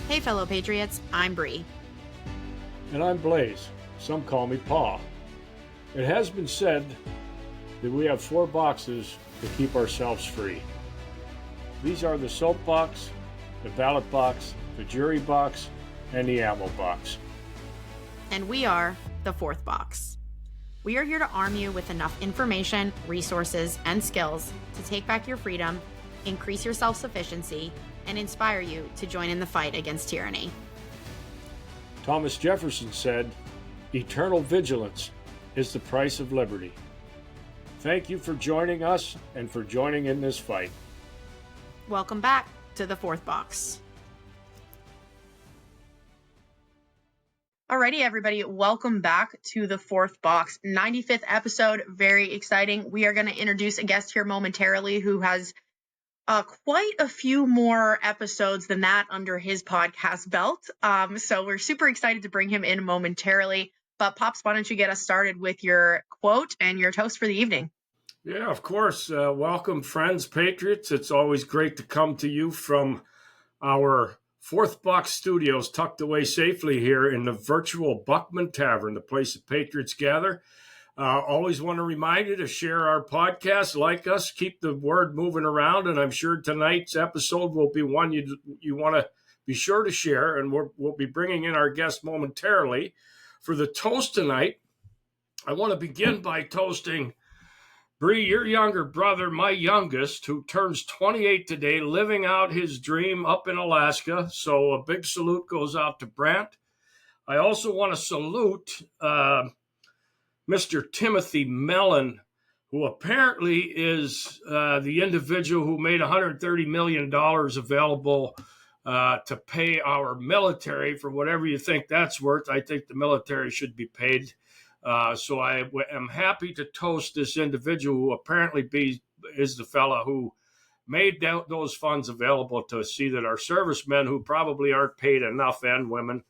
Hey, fellow patriots, I'm Bree. And I'm Blaze. Some call me Pa. It has been said that we have 4 boxes to keep ourselves free. These are the soapbox, the ballot box, the jury box, and the ammo box. And we are the 4th box. We are here to arm you with enough information, resources, and skills to take back your freedom, increase your self-sufficiency, and inspire you to join in the fight against tyranny. Thomas Jefferson said, "Eternal vigilance is the price of liberty." Thank you for joining us and for joining in this fight. Welcome back to the 4th box. Alrighty, everybody, welcome back to the 4th box. 95th episode, very exciting. We are going to introduce a guest here momentarily who has quite a few more episodes than that under his podcast belt. So we're super excited to bring him in momentarily. But Pops, why don't you get us started with your quote and your toast for the evening? Yeah, of course. Welcome, friends, patriots. It's always great to come to you from our 4th box studios tucked away safely here in the virtual Buckman Tavern, the place that patriots gather. Always want to remind you to share our podcast, like us, keep the word moving around, and I'm sure tonight's episode will be one you want to be sure to share, and we'll be bringing in our guest momentarily. For the toast tonight, I want to begin by toasting Bree, your younger brother, my youngest, who turns 28 today, living out his dream up in Alaska, so a big salute goes out to Brant. I also want to salute Mr. Timothy Mellon, who apparently is the individual who made $130 million available to pay our military for whatever you think that's worth. I think the military should be paid. So I am happy to toast this individual who apparently is the fella who made those funds available to see that our servicemen, who probably aren't paid enough, and women,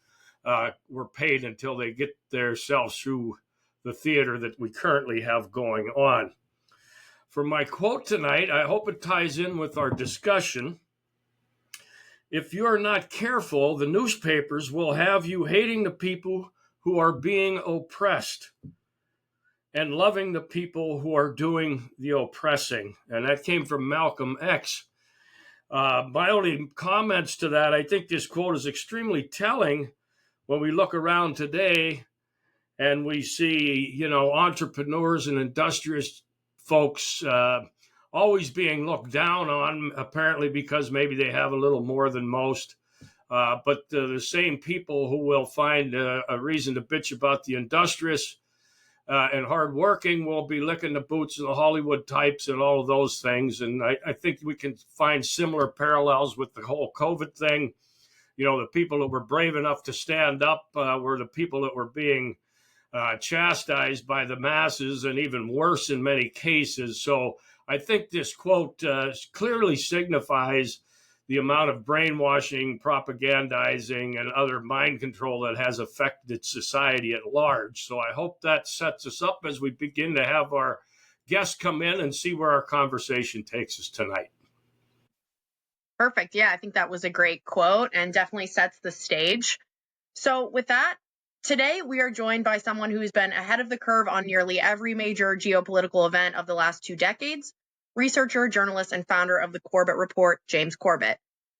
were paid until they get themselves through the theater that we currently have going on. For my quote tonight, I hope it ties in with our discussion. If you're not careful, the newspapers will have you hating the people who are being oppressed and loving the people who are doing the oppressing. And that came from Malcolm X. My only comments to that, I think this quote is extremely telling when we look around today and we see, entrepreneurs and industrious folks always being looked down on, apparently because maybe they have a little more than most. But the same people who will find a reason to bitch about the industrious and hardworking will be licking the boots of the Hollywood types and all of those things. And I think we can find similar parallels with the whole COVID thing. The people that were brave enough to stand up were the people that were being chastised by the masses, and even worse in many cases. So I think this quote clearly signifies the amount of brainwashing, propagandizing, and other mind control that has affected society at large. So I hope that sets us up as we begin to have our guests come in and see where our conversation takes us tonight. Perfect. Yeah, I think that was a great quote and definitely sets the stage. So with that, today we are joined by someone who's been ahead of the curve on nearly every major geopolitical event of the last 2 decades, researcher, journalist, and founder of the Corbett Report, James Corbett.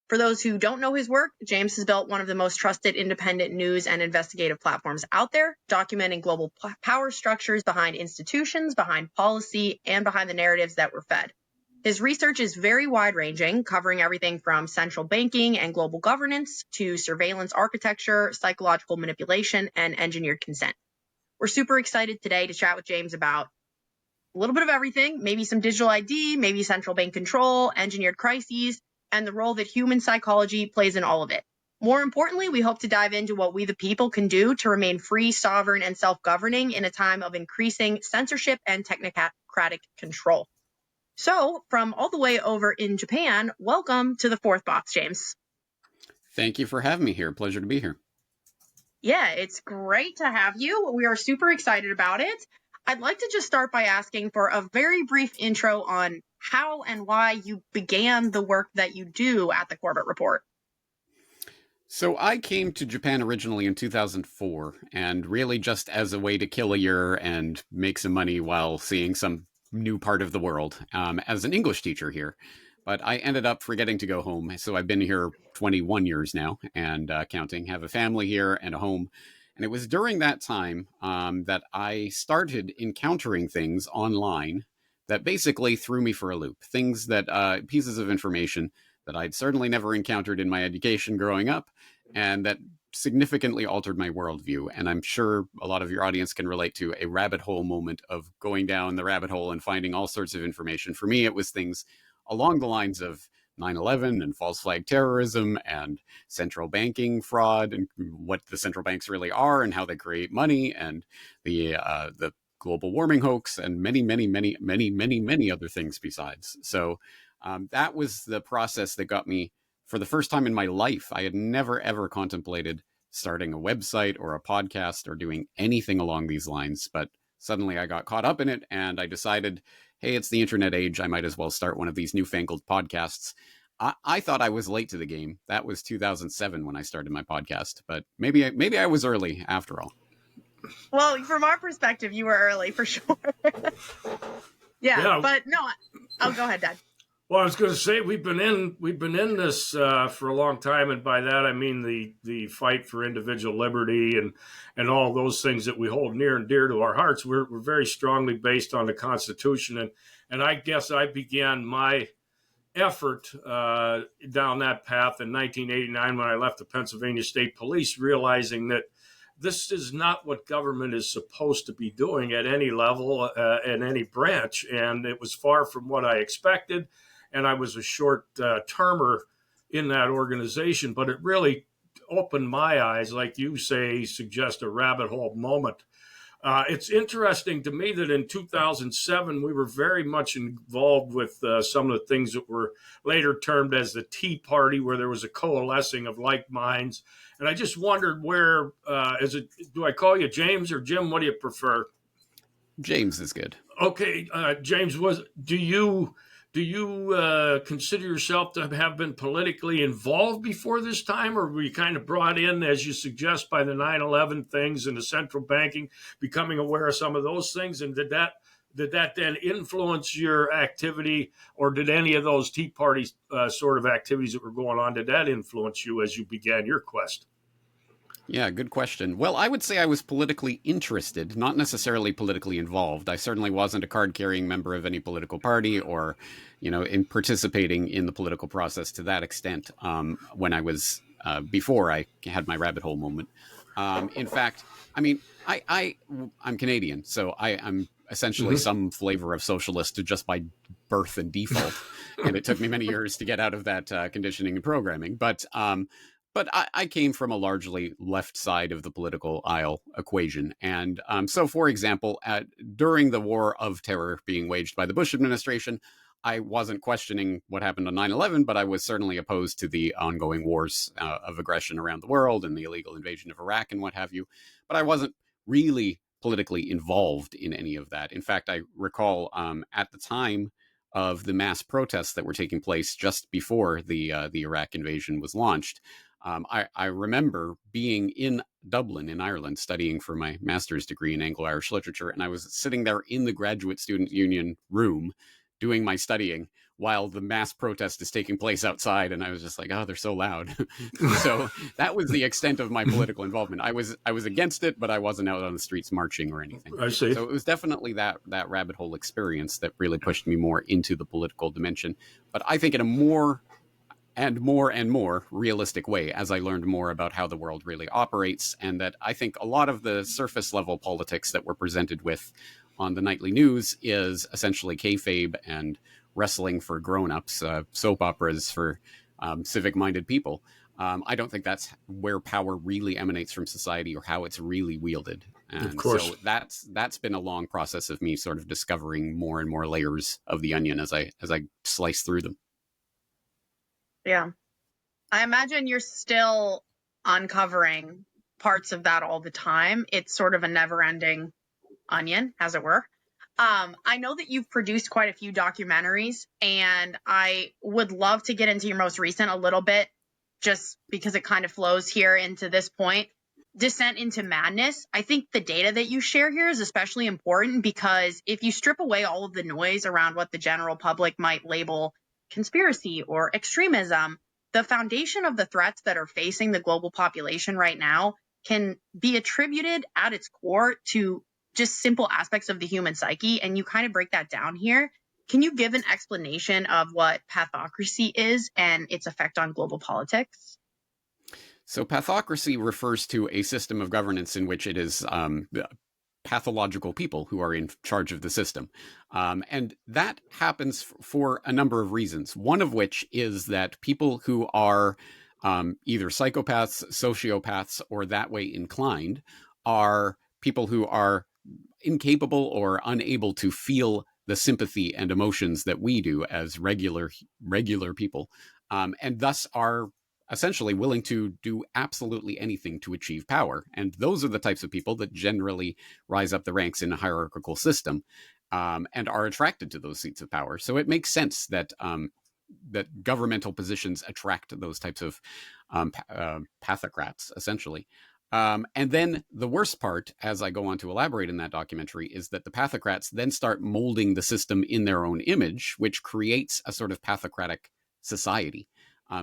For those who don't know his work, James has built one of the most trusted independent news and investigative platforms out there, documenting global power structures behind institutions, behind policy, and behind the narratives that we're fed. His research is very wide-ranging, covering everything from central banking and global governance to surveillance architecture, psychological manipulation, and engineered consent. We're super excited today to chat with James about a little bit of everything, maybe some digital ID, maybe central bank control, engineered crises, and the role that human psychology plays in all of it. More importantly, we hope to dive into what we the people can do to remain free, sovereign, and self-governing in a time of increasing censorship and technocratic control. So, from all the way over in Japan, welcome to the 4th box, James. Thank you for having me here. Pleasure to be here. Yeah, it's great to have you. We are super excited about it. I'd like to just start by asking for a very brief intro on how and why you began the work that you do at the Corbett Report. So I came to Japan originally in 2004, and really just as a way to kill a year and make some money while seeing some new part of the world, as an English teacher here. But I ended up forgetting to go home. So I've been here 21 years now and counting, have a family here and a home. And it was during that time that I started encountering things online that basically threw me for a loop. Things that, pieces of information that I'd certainly never encountered in my education growing up, and that significantly altered my worldview. And I'm sure a lot of your audience can relate to a rabbit hole moment of going down the rabbit hole and finding all sorts of information. For me, it was things along the lines of 9/11 and false flag terrorism and central banking fraud and what the central banks really are and how they create money and the global warming hoax and many other things besides. So that was the process that got me, for the first time in my life. I had never, ever contemplated starting a website or a podcast or doing anything along these lines. But suddenly I got caught up in it and I decided, hey, it's the internet age. I might as well start one of these newfangled podcasts. I thought I was late to the game. That was 2007 when I started my podcast, but maybe I was early after all. Well, from our perspective, you were early for sure. yeah, but no, I'll go ahead, Dad. Well, I was going to say we've been in this for a long time, and by that I mean the fight for individual liberty and all those things that we hold near and dear to our hearts. We're very strongly based on the Constitution, and I guess I began my effort down that path in 1989 when I left the Pennsylvania State Police, realizing that this is not what government is supposed to be doing at any level, in any branch, and it was far from what I expected. And I was a short-termer in that organization, but it really opened my eyes, like you say, suggest a rabbit hole moment. It's interesting to me that in 2007, we were very much involved with some of the things that were later termed as the Tea Party, where there was a coalescing of like minds. And I just wondered where, do I call you James or Jim? What do you prefer? James is good. Okay, James, do you consider yourself to have been politically involved before this time, or were you kind of brought in, as you suggest, by the 9/11 things and the central banking, becoming aware of some of those things? And did that then influence your activity, or did any of those Tea Party sort of activities that were going on, did that influence you as you began your quest? Yeah, good question. Well, I would say I was politically interested, not necessarily politically involved. I certainly wasn't a card-carrying member of any political party or, in participating in the political process to that extent when I was, before I had my rabbit hole moment. In fact, I mean, I'm Canadian, so I'm essentially some flavor of socialist just by birth and default. And it took me many years to get out of that conditioning and programming. But I came from a largely left side of the political aisle equation. And so, for example, during the war of terror being waged by the Bush administration, I wasn't questioning what happened on 9/11, but I was certainly opposed to the ongoing wars of aggression around the world and the illegal invasion of Iraq and what have you. But I wasn't really politically involved in any of that. In fact, I recall at the time of the mass protests that were taking place just before the Iraq invasion was launched, I remember being in Dublin in Ireland studying for my master's degree in Anglo-Irish literature, and I was sitting there in the Graduate Student Union room doing my studying while the mass protest is taking place outside, and I was just like, oh, they're so loud. So that was the extent of my political involvement. I was against it, but I wasn't out on the streets marching or anything. I see. So it was definitely that rabbit hole experience that really pushed me more into the political dimension. But I think in a more and more realistic way as I learned more about how the world really operates, and that I think a lot of the surface level politics that we're presented with on the nightly news is essentially kayfabe and wrestling for grown-ups, soap operas for civic-minded people. I don't think that's where power really emanates from society or how it's really wielded. And of course. So that's been a long process of me sort of discovering more and more layers of the onion as I slice through them. Yeah. I imagine you're still uncovering parts of that all the time. It's sort of a never-ending onion, as it were. I know that you've produced quite a few documentaries, and I would love to get into your most recent a little bit. just because it kind of flows here into this point, descent into madness. I think the data that you share here is especially important because if you strip away all of the noise around what the general public might label conspiracy or extremism, the foundation of the threats that are facing the global population right now can be attributed at its core to just simple aspects of the human psyche. And you kind of break that down here. Can you give an explanation of what pathocracy is and its effect on global politics? So pathocracy refers to a system of governance in which it is pathological people who are in charge of the system. And that happens for a number of reasons, one of which is that people who are either psychopaths, sociopaths, or that way inclined are people who are incapable or unable to feel the sympathy and emotions that we do as regular people, and thus are essentially willing to do absolutely anything to achieve power. And those are the types of people that generally rise up the ranks in a hierarchical system, and are attracted to those seats of power. So it makes sense that that governmental positions attract those types of pathocrats, essentially. And then the worst part, as I go on to elaborate in that documentary, is that the pathocrats then start molding the system in their own image, which creates a sort of pathocratic society.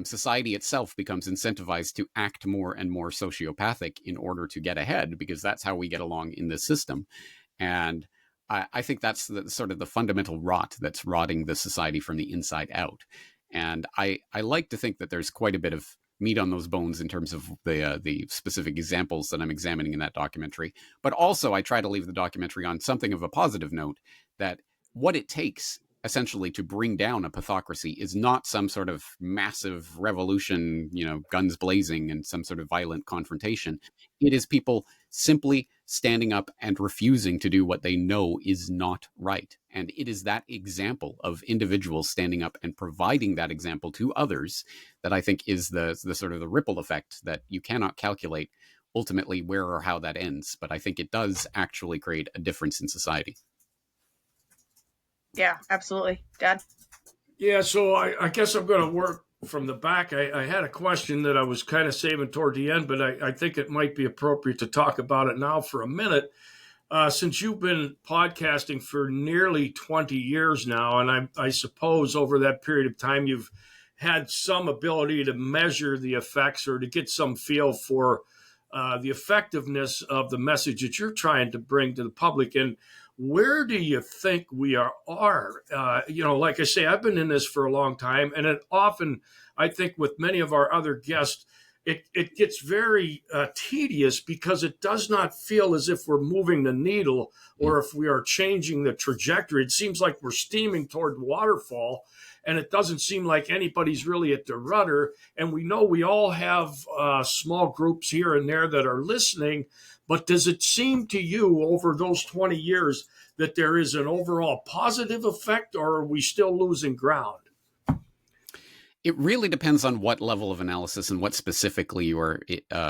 Society itself becomes incentivized to act more and more sociopathic in order to get ahead, because that's how we get along in this system. And I think that's sort of the fundamental rot that's rotting the society from the inside out. And I like to think that there's quite a bit of meat on those bones in terms of the specific examples that I'm examining in that documentary. But also I try to leave the documentary on something of a positive note, that what it takes essentially to bring down a pathocracy is not some sort of massive revolution, guns blazing and some sort of violent confrontation. It is people simply standing up and refusing to do what they know is not right. And it is that example of individuals standing up and providing that example to others that I think is the sort of the ripple effect that you cannot calculate ultimately where or how that ends. But I think it does actually create a difference in society. Yeah, absolutely. Dad? Yeah, so I guess I'm going to work from the back. I had a question that I was kind of saving toward the end, but I think it might be appropriate to talk about it now for a minute. Since you've been podcasting for nearly 20 years now, and I suppose over that period of time you've had some ability to measure the effects or to get some feel for the effectiveness of the message that you're trying to bring to the public. And where do you think we are? Like I say, I've been in this for a long time, and it often, I think with many of our other guests, it gets very tedious because it does not feel as if we're moving the needle or if we are changing the trajectory. It seems like we're steaming toward the waterfall, and it doesn't seem like anybody's really at the rudder. And we know we all have small groups here and there that are listening. But does it seem to you over those 20 years that there is an overall positive effect, or are we still losing ground? It really depends on what level of analysis and what specifically you are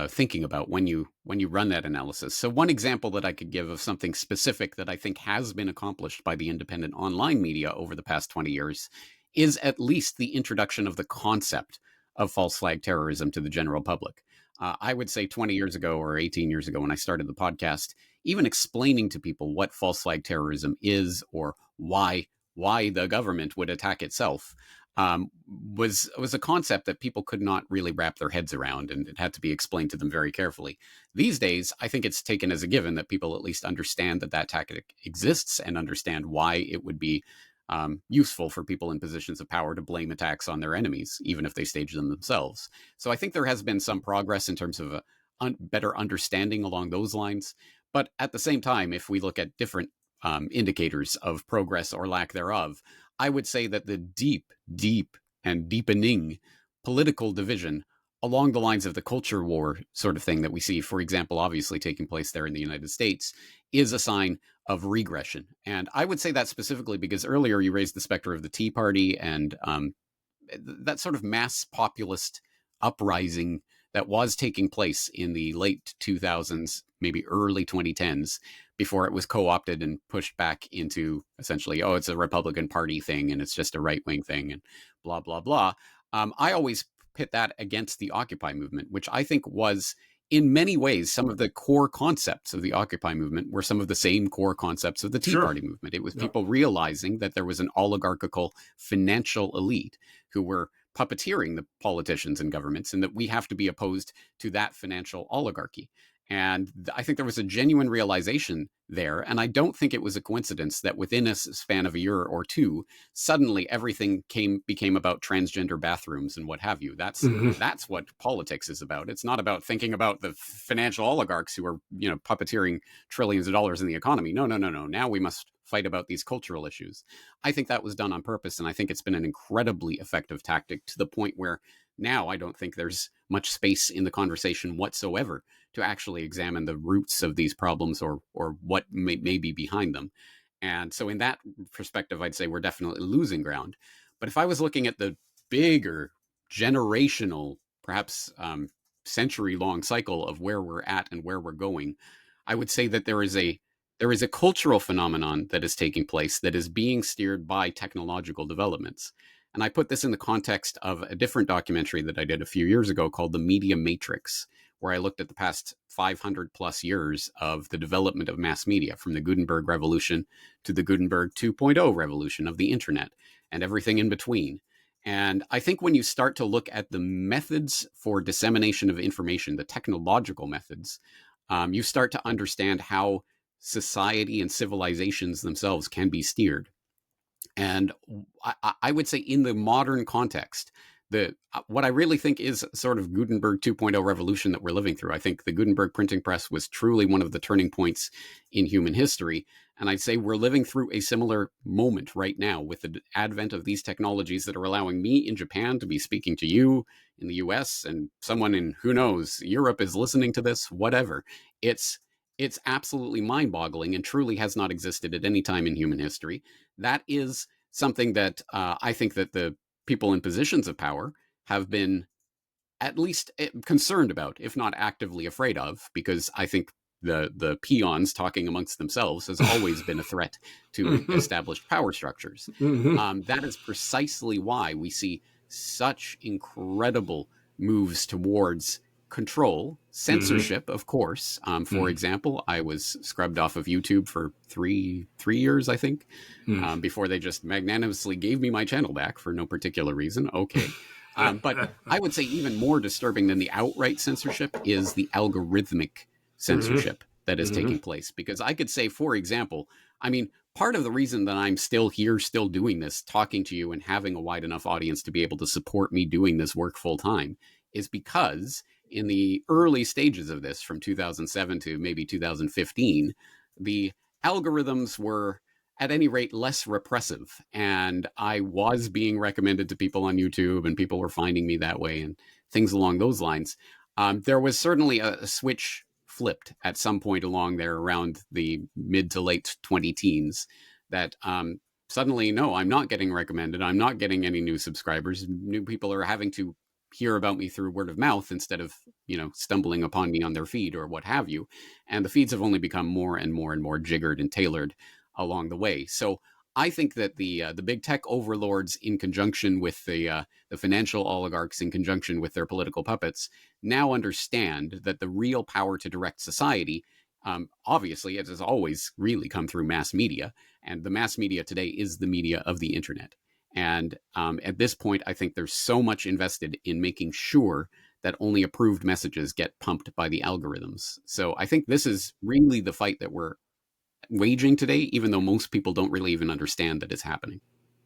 thinking about when you run that analysis. So one example that I could give of something specific that I think has been accomplished by the independent online media over the past 20 years is at least the introduction of the concept of false flag terrorism to the general public. I would say 20 years ago or 18 years ago when I started the podcast, even explaining to people what false flag terrorism is or why the government would attack itself was a concept that people could not really wrap their heads around, and it had to be explained to them very carefully. These days, I think it's taken as a given that people at least understand that tactic exists and understand why it would be useful for people in positions of power to blame attacks on their enemies, even if they stage them themselves. So I think there has been some progress in terms of a better understanding along those lines. But at the same time, if we look at different indicators of progress or lack thereof, I would say that the deep and deepening political division along the lines of the culture war sort of thing that we see, for example, obviously taking place there in the United States, is a sign of regression. And I would say that specifically because earlier you raised the specter of the Tea Party and that sort of mass populist uprising that was taking place in the late 2000s, maybe early 2010s, before it was co-opted and pushed back into essentially, it's a Republican Party thing and it's just a right-wing thing and blah, blah, blah. I always pit that against the Occupy movement, which I think was, in many ways, some of the core concepts of the Occupy movement were some of the same core concepts of the Tea Party movement. It was people realizing that there was an oligarchical financial elite who were puppeteering the politicians and governments, and that we have to be opposed to that financial oligarchy. And I think there was a genuine realization there. And I don't think it was a coincidence that within a span of a year or two, suddenly everything became about transgender bathrooms and what have you. That's what politics is about. It's not about thinking about the financial oligarchs who are, puppeteering trillions of dollars in the economy. No. Now we must fight about these cultural issues. I think that was done on purpose. And I think it's been an incredibly effective tactic, to the point where now I don't think there's much space in the conversation whatsoever to actually examine the roots of these problems or what may be behind them. And so in that perspective, I'd say we're definitely losing ground. But if I was looking at the bigger generational, perhaps century-long cycle of where we're at and where we're going, I would say that there is a cultural phenomenon that is taking place that is being steered by technological developments. And I put this in the context of a different documentary that I did a few years ago called The Media Matrix, where I looked at the past 500 plus years of the development of mass media, from the Gutenberg Revolution to the Gutenberg 2.0 revolution of the internet and everything in between. And I think when you start to look at the methods for dissemination of information, the technological methods, you start to understand how society and civilizations themselves can be steered. And I would say, in the modern context, what I really think is sort of Gutenberg 2.0 revolution that we're living through. I think the Gutenberg printing press was truly one of the turning points in human history. And I'd say we're living through a similar moment right now with the advent of these technologies that are allowing me in Japan to be speaking to you in the US, and someone in, who knows, Europe is listening to this, whatever. It's absolutely mind-boggling, and truly has not existed at any time in human history. That is something that I think that the people in positions of power have been at least concerned about, if not actively afraid of, because I think the peons talking amongst themselves has always been a threat to established power structures. That is precisely why we see such incredible moves towards control, censorship, of course. For example, I was scrubbed off of YouTube for three years, I think, before they just magnanimously gave me my channel back for no particular reason. Okay. But I would say even more disturbing than the outright censorship is the algorithmic censorship that is taking place. Because I could say, for example, I mean, part of the reason that I'm still here, still doing this, talking to you and having a wide enough audience to be able to support me doing this work full time is because in the early stages of this, from 2007 to maybe 2015, the algorithms were at any rate less repressive, and I was being recommended to people on YouTube, and people were finding me that way, and things along those lines. There was certainly a switch flipped at some point along there around the mid to late 20-teens that suddenly, no, I'm not getting recommended. I'm not getting any new subscribers. New people are having to hear about me through word of mouth instead of, stumbling upon me on their feed or what have you. And the feeds have only become more and more and more jiggered and tailored along the way. So I think that the big tech overlords, in conjunction with the financial oligarchs, in conjunction with their political puppets, now understand that the real power to direct society, obviously, it has always really come through mass media. And the mass media today is the media of the internet. And at this point, I think there's so much invested in making sure that only approved messages get pumped by the algorithms. So I think this is really the fight that we're waging today, even though most people don't really even understand that it's happening.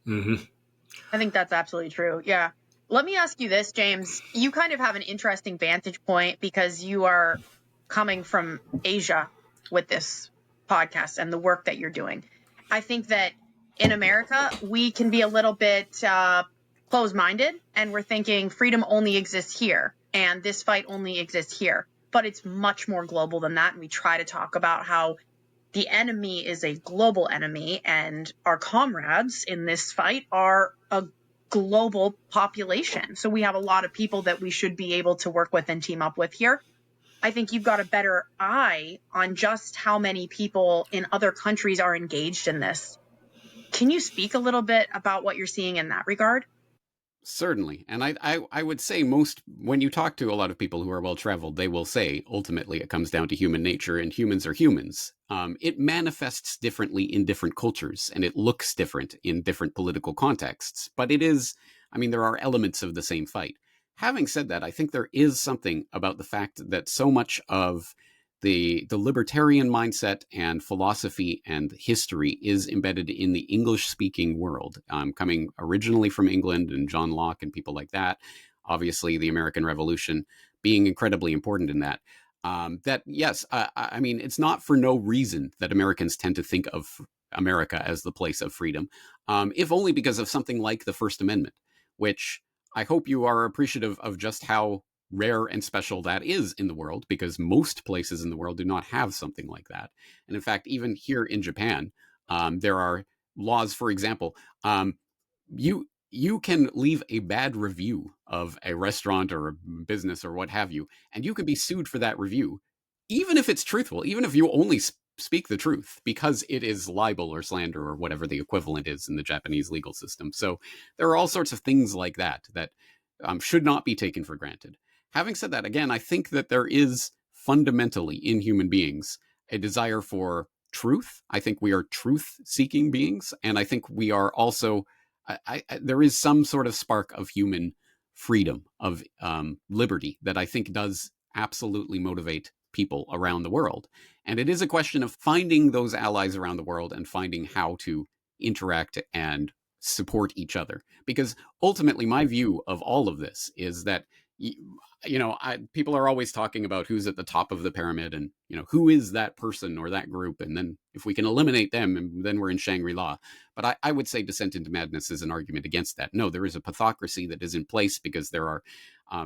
I think that's absolutely true. Yeah. Let me ask you this, James. You kind of have an interesting vantage point because you are coming from Asia with this podcast and the work that you're doing. I think that in America, we can be a little bit closed-minded, and we're thinking freedom only exists here and this fight only exists here. But it's much more global than that. And we try to talk about how the enemy is a global enemy, and our comrades in this fight are a global population. So we have a lot of people that we should be able to work with and team up with here. I think you've got a better eye on just how many people in other countries are engaged in this. Can you speak a little bit about what you're seeing in that regard? Certainly. And I would say most, when you talk to a lot of people who are well traveled, they will say ultimately it comes down to human nature and humans are humans. It manifests differently in different cultures and it looks different in different political contexts. But it is, I mean, there are elements of the same fight. Having said that, I think there is something about the fact that so much of the libertarian mindset and philosophy and history is embedded in the English speaking world, coming originally from England and John Locke and people like that. Obviously, the American Revolution being incredibly important in that. That yes, I mean, it's not for no reason that Americans tend to think of America as the place of freedom, if only because of something like the First Amendment, which I hope you are appreciative of just how rare and special that is in the world, because most places in the world do not have something like that. And in fact, even here in Japan, there are laws, for example, you can leave a bad review of a restaurant or a business or what have you, and you can be sued for that review, even if it's truthful, even if you only speak the truth, because it is libel or slander or whatever the equivalent is in the Japanese legal system. So there are all sorts of things like that that should not be taken for granted. Having said that, again, I think that there is fundamentally in human beings a desire for truth. I think we are truth-seeking beings, and I think we are also there is some sort of spark of human freedom, of liberty, that I think does absolutely motivate people around the world. And it is a question of finding those allies around the world and finding how to interact and support each other. Because ultimately, my view of all of this is that people are always talking about who's at the top of the pyramid and, who is that person or that group. And then if we can eliminate them, then we're in Shangri-La. But I would say Descent into Madness is an argument against that. No, there is a pathocracy that is in place because there are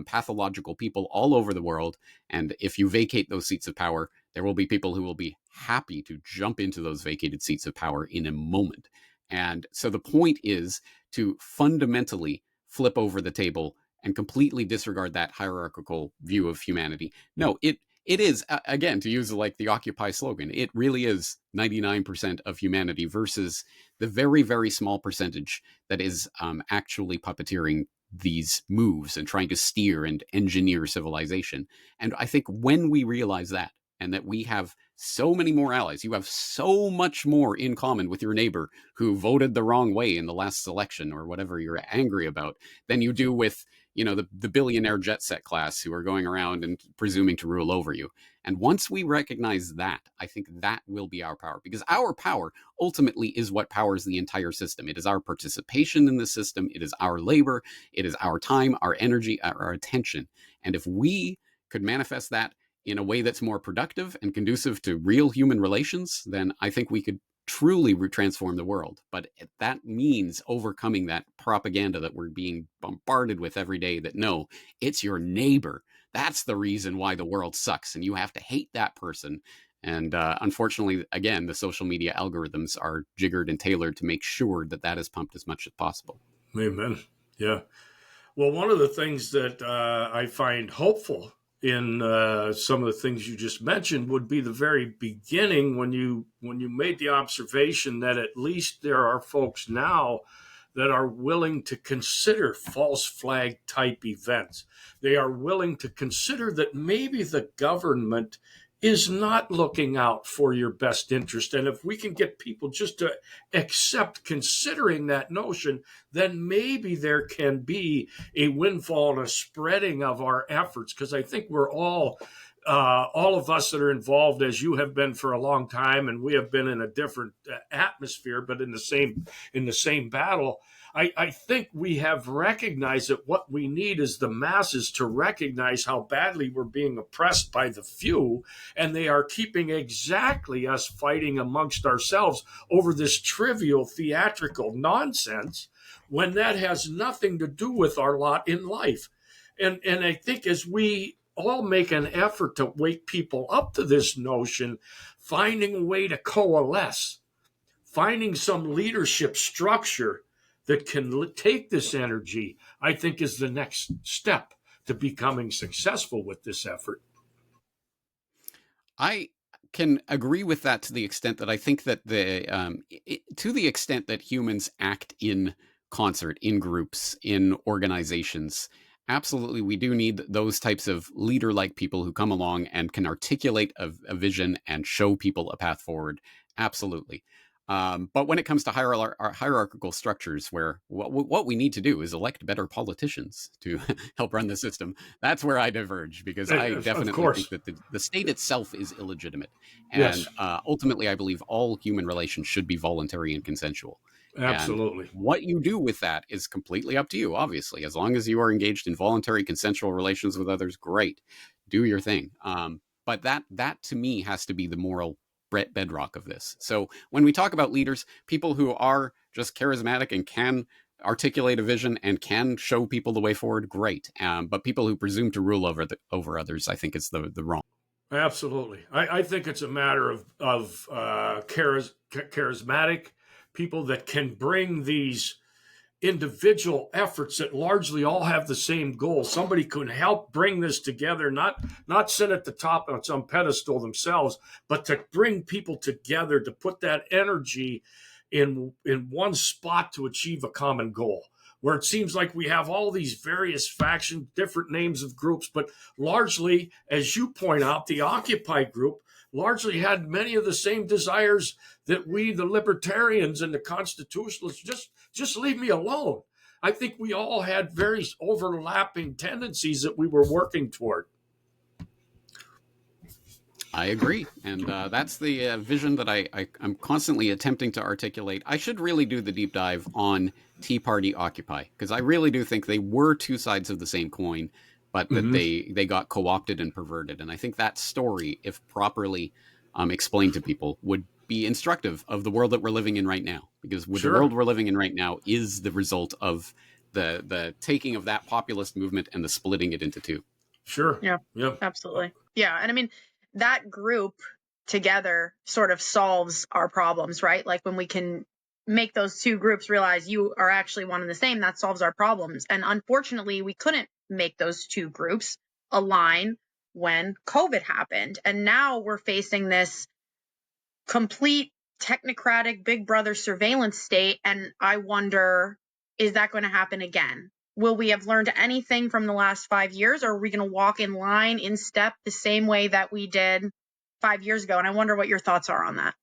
pathological people all over the world. And if you vacate those seats of power, there will be people who will be happy to jump into those vacated seats of power in a moment. And so the point is to fundamentally flip over the table and completely disregard that hierarchical view of humanity. No, it is, again, to use like the Occupy slogan, it really is 99% of humanity versus the very, very small percentage that is actually puppeteering these moves and trying to steer and engineer civilization. And I think when we realize that, and that we have so many more allies, you have so much more in common with your neighbor who voted the wrong way in the last election or whatever you're angry about than you do with the billionaire jet set class who are going around and presuming to rule over you. And once we recognize that, I think that will be our power, because our power ultimately is what powers the entire system. It is our participation in the system. It is our labor. It is our time, our energy, our attention. And if we could manifest that in a way that's more productive and conducive to real human relations, then I think we could truly transform the world. But that means overcoming that propaganda that we're being bombarded with every day, that no, it's your neighbor. That's the reason why the world sucks, and you have to hate that person. And unfortunately, again, the social media algorithms are jiggered and tailored to make sure that that is pumped as much as possible. Amen. Yeah. Well, one of the things that I find hopeful in some of the things you just mentioned would be the very beginning when you made the observation that at least there are folks now that are willing to consider false flag type events. They are willing to consider that maybe the government is not looking out for your best interest. And if we can get people just to accept considering that notion, then maybe there can be a windfall and a spreading of our efforts. Because I think we're all of us that are involved, as you have been for a long time, and we have been in a different atmosphere, but in the same battle. I think we have recognized that what we need is the masses to recognize how badly we're being oppressed by the few, and they are keeping exactly us fighting amongst ourselves over this trivial theatrical nonsense when that has nothing to do with our lot in life. And I think as we all make an effort to wake people up to this notion, finding a way to coalesce, finding some leadership structure that can take this energy, I think is the next step to becoming successful with this effort. I can agree with that to the extent that I think that to the extent that humans act in concert, in groups, in organizations. Absolutely, we do need those types of leader-like people who come along and can articulate a vision and show people a path forward. Absolutely. But when it comes to hierarchical structures, where what we need to do is elect better politicians to help run the system, that's where I diverge, because I definitely think that the state itself is illegitimate. And ultimately, I believe all human relations should be voluntary and consensual. Absolutely. And what you do with that is completely up to you, obviously. As long as you are engaged in voluntary consensual relations with others, great. Do your thing. But that to me has to be the moral bedrock of this. So when we talk about leaders, people who are just charismatic and can articulate a vision and can show people the way forward, great. But people who presume to rule over others, I think it's the wrong. Absolutely. I think it's a matter of charismatic people that can bring these individual efforts that largely all have the same goal. Somebody can help bring this together, not sit at the top on some pedestal themselves, but to bring people together, to put that energy in one spot to achieve a common goal. Where it seems like we have all these various factions, different names of groups, but largely, as you point out, the Occupy group largely had many of the same desires that we, the libertarians and the constitutionalists, just leave me alone. I think we all had very overlapping tendencies that we were working toward. I agree. And that's the vision that I'm constantly attempting to articulate. I should really do the deep dive on Tea Party Occupy, because I really do think they were two sides of the same coin, but that they got co-opted and perverted. And I think that story, if properly explained to people, would be instructive of the world that we're living in right now. Because the world we're living in right now is the result of the taking of that populist movement and the splitting it into two. Sure. Yeah. Absolutely. Yeah. And I mean, that group together sort of solves our problems, right? Like when we can make those two groups realize you are actually one and the same, that solves our problems. And unfortunately, we couldn't make those two groups align when COVID happened. And now we're facing this complete technocratic Big Brother surveillance state. And I wonder, is that going to happen again? Will we have learned anything from the last 5 years, or are we going to walk in line, in step, the same way that we did 5 years ago? And I wonder what your thoughts are on that.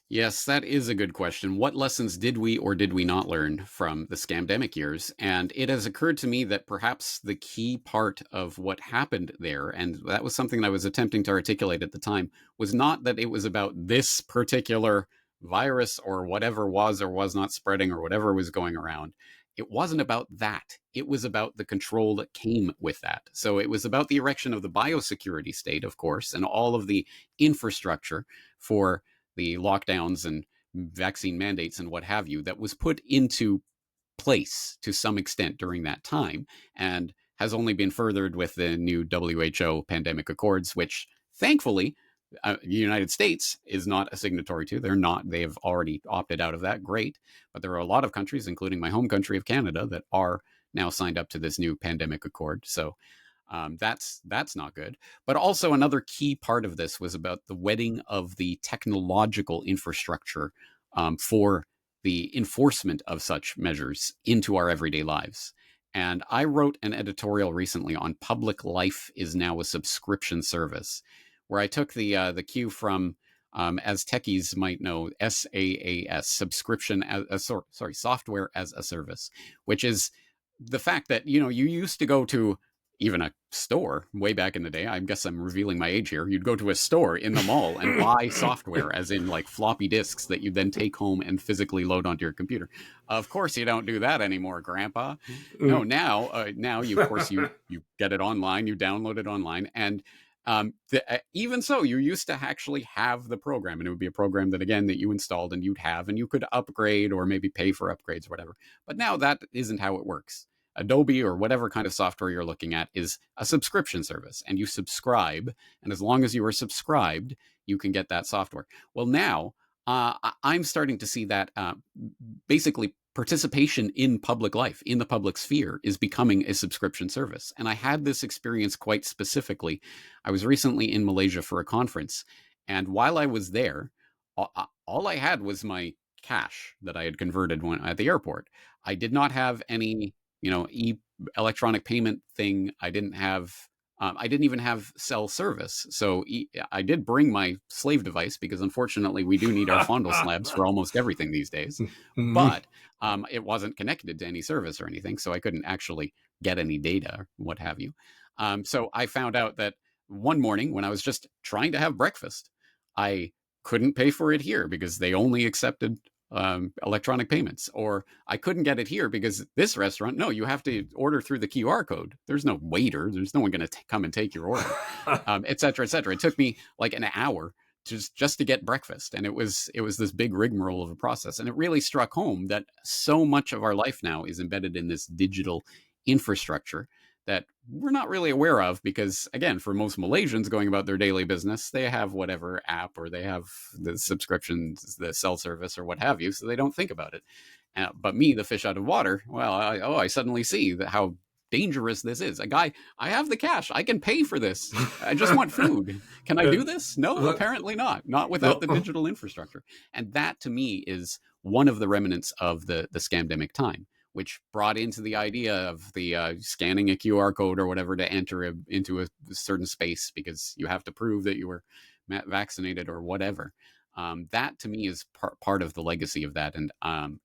Yes, that is a good question. What lessons did we or did we not learn from the scamdemic years? And it has occurred to me that perhaps the key part of what happened there, and that was something that I was attempting to articulate at the time, was not that it was about this particular virus or whatever was or was not spreading or whatever was going around. It wasn't about that. It was about the control that came with that. So it was about the erection of the biosecurity state, of course, and all of the infrastructure for the lockdowns and vaccine mandates and what have you that was put into place to some extent during that time, and has only been furthered with the new WHO pandemic accords, which thankfully the United States is not a signatory to. They have already opted out of that. Great. But there are a lot of countries, including my home country of Canada, that are now signed up to this new pandemic accord. So that's not good. But also another key part of this was about the wedding of the technological infrastructure for the enforcement of such measures into our everyday lives. And I wrote an editorial recently on public life is now a subscription service, where I took the cue from, as techies might know, SaaS, subscription as software as a service, which is the fact that, you used to go to even a store way back in the day. I guess I'm revealing my age here. You'd go to a store in the mall and buy software, as in like floppy disks that you then take home and physically load onto your computer. Of course, you don't do that anymore, Grandpa. No, now you, of course, you get it online, you download it online, and even so, you used to actually have the program, and it would be a program that, again, that you installed and you'd have, and you could upgrade or maybe pay for upgrades or whatever. But now that isn't how it works. Adobe or whatever kind of software you're looking at is a subscription service, and you subscribe, and as long as you are subscribed, you can get that software. Well, now I'm starting to see that basically participation in public life, in the public sphere, is becoming a subscription service. And I had this experience quite specifically. I was recently in Malaysia for a conference, and while I was there, all I had was my cash that I had converted at the airport. I did not have any, electronic payment thing. I didn't have. I didn't even have cell service. So I did bring my slave device because unfortunately we do need our fondle slabs for almost everything these days. But it wasn't connected to any service or anything. So I couldn't actually get any data or what have you. So I found out that one morning when I was just trying to have breakfast, I couldn't pay for it here because they only accepted electronic payments, or I couldn't get it here because this restaurant, no, you have to order through the QR code. There's no waiter. There's no one going to come and take your order, et cetera, et cetera. It took me like an hour just to get breakfast. And it was this big rigmarole of a process. And it really struck home that so much of our life now is embedded in this digital infrastructure that we're not really aware of because, again, for most Malaysians going about their daily business, they have whatever app or they have the subscriptions, the cell service or what have you, so they don't think about it. But me, the fish out of water, well, I suddenly see that how dangerous this is. A guy, I have the cash. I can pay for this. I just want food. Can I do this? No, apparently not. Not without the digital infrastructure. And that, to me, is one of the remnants of the scamdemic time, which brought into the idea of the scanning a QR code or whatever to enter into a certain space because you have to prove that you were vaccinated or whatever. That, to me, is part of the legacy of that. And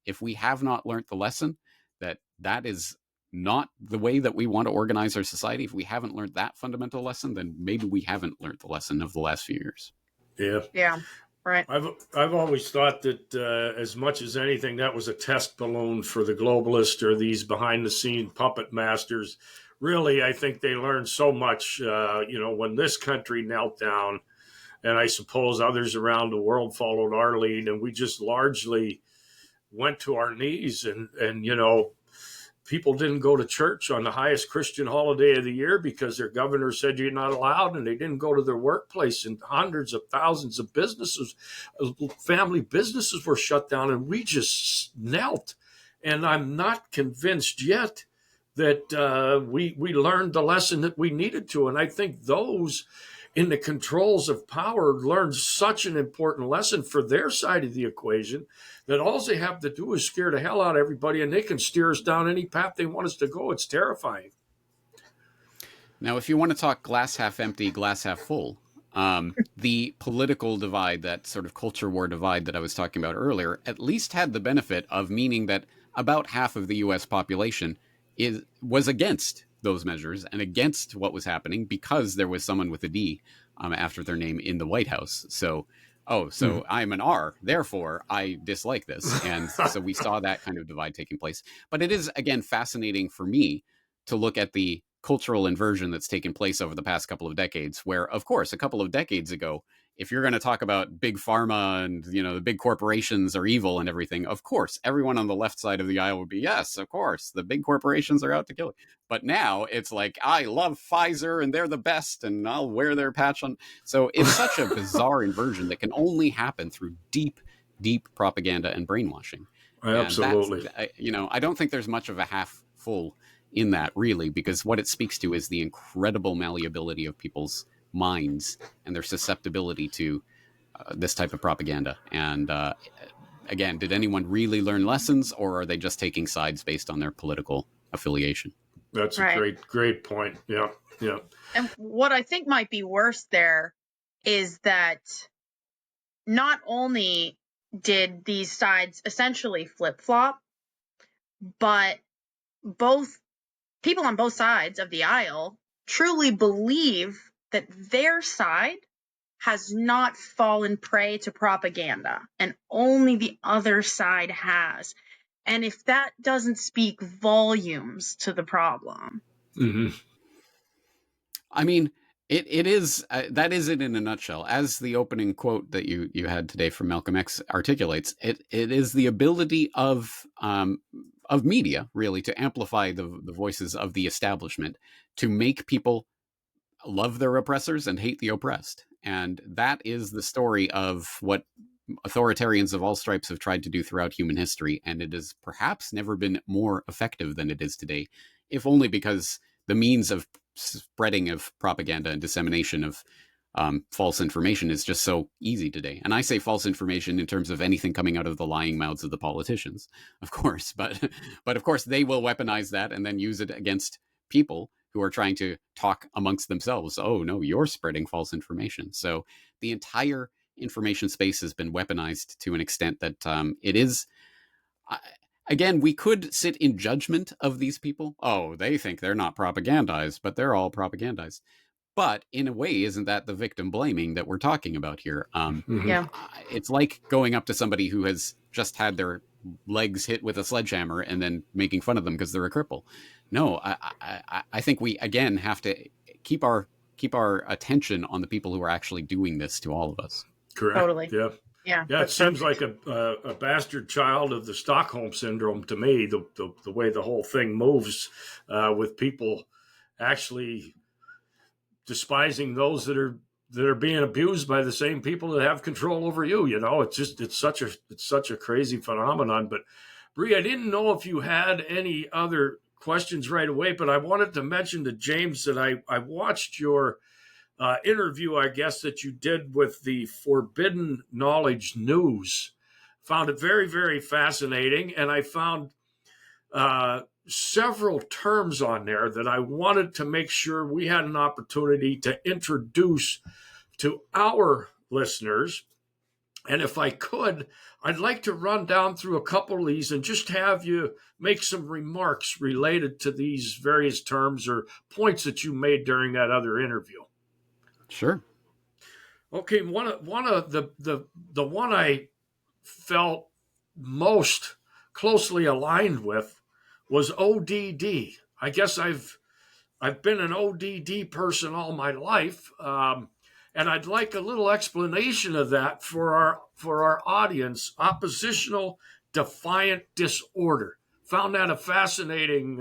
if we have not learned the lesson that is not the way that we want to organize our society, if we haven't learned that fundamental lesson, then maybe we haven't learned the lesson of the last few years. Yeah. Right. I've always thought that as much as anything, that was a test balloon for the globalists or these behind-the-scene puppet masters. Really, I think they learned so much, when this country knelt down, and I suppose others around the world followed our lead, and we just largely went to our knees and people didn't go to church on the highest Christian holiday of the year because their governor said you're not allowed, and they didn't go to their workplace, and hundreds of thousands of businesses, family businesses were shut down, and we just knelt. And I'm not convinced yet that we learned the lesson that we needed to. And I think those in the controls of power learned such an important lesson for their side of the equation that all they have to do is scare the hell out of everybody, and they can steer us down any path they want us to go. It's terrifying. Now, if you want to talk glass half empty, glass half full, the political divide, that sort of culture war divide that I was talking about earlier, at least had the benefit of meaning that about half of the U.S. population was against those measures and against what was happening because there was someone with a D after their name in the White House. So I'm an R, therefore I dislike this. And so we saw that kind of divide taking place. But it is, again, fascinating for me to look at the cultural inversion that's taken place over the past couple of decades, where, of course, a couple of decades ago, if you're going to talk about big pharma and, the big corporations are evil and everything, of course, everyone on the left side of the aisle would be, yes, of course, the big corporations are out to kill it. But now it's like, I love Pfizer and they're the best and I'll wear their patch on. So it's such a bizarre inversion that can only happen through deep, deep propaganda and brainwashing. Absolutely. And I don't think there's much of a half full in that, really, because what it speaks to is the incredible malleability of people's minds and their susceptibility to this type of propaganda. And again, did anyone really learn lessons, or are they just taking sides based on their political affiliation? That's a great point. Yeah. And what I think might be worse there is that not only did these sides essentially flip-flop, but both people on both sides of the aisle truly believe that their side has not fallen prey to propaganda and only the other side has. And if that doesn't speak volumes to the problem. Mm-hmm. I mean, it is, that is it in a nutshell. As the opening quote that you had today from Malcolm X articulates, it is the ability of media, really, to amplify the voices of the establishment, to make people love their oppressors and hate the oppressed. And that is the story of what authoritarians of all stripes have tried to do throughout human history. And it has perhaps never been more effective than it is today, if only because the means of spreading of propaganda and dissemination of false information is just so easy today. And I say false information in terms of anything coming out of the lying mouths of the politicians, of course. But of course, they will weaponize that and then use it against people who are trying to talk amongst themselves. Oh, no, you're spreading false information. So the entire information space has been weaponized to an extent that it is... Again, we could sit in judgment of these people. Oh, they think they're not propagandized, but they're all propagandized. But in a way, isn't that the victim blaming that we're talking about here? Yeah. It's like going up to somebody who has just had their legs hit with a sledgehammer and then making fun of them because they're a cripple. No, I think we, again, have to keep our attention on the people who are actually doing this to all of us. Correct. Totally. Yeah. Yeah. Yeah, it seems like a bastard child of the Stockholm syndrome to me, the way the whole thing moves, with people actually despising those that are being abused by the same people that have control over you. You know, it's such a crazy phenomenon. But Bree, I didn't know if you had any other questions right away, but I wanted to mention to James that I watched your interview, I guess, that you did with the Forbidden Knowledge News. Found it very, very fascinating. And I found several terms on there that I wanted to make sure we had an opportunity to introduce to our listeners. And if I could, I'd like to run down through a couple of these and just have you make some remarks related to these various terms or points that you made during that other interview. Sure. Okay, one of the one I felt most closely aligned with was ODD. I guess I've been an ODD person all my life, and I'd like a little explanation of that for our audience. Oppositional defiant disorder. Found that a fascinating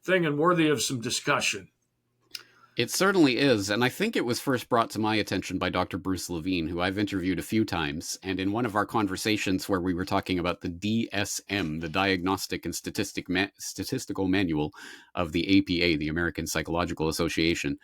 thing and worthy of some discussion. It certainly is, and I think it was first brought to my attention by Dr. Bruce Levine, who I've interviewed a few times, and in one of our conversations where we were talking about the DSM, the Diagnostic and Statistical Manual of the APA, the American Psychological Association,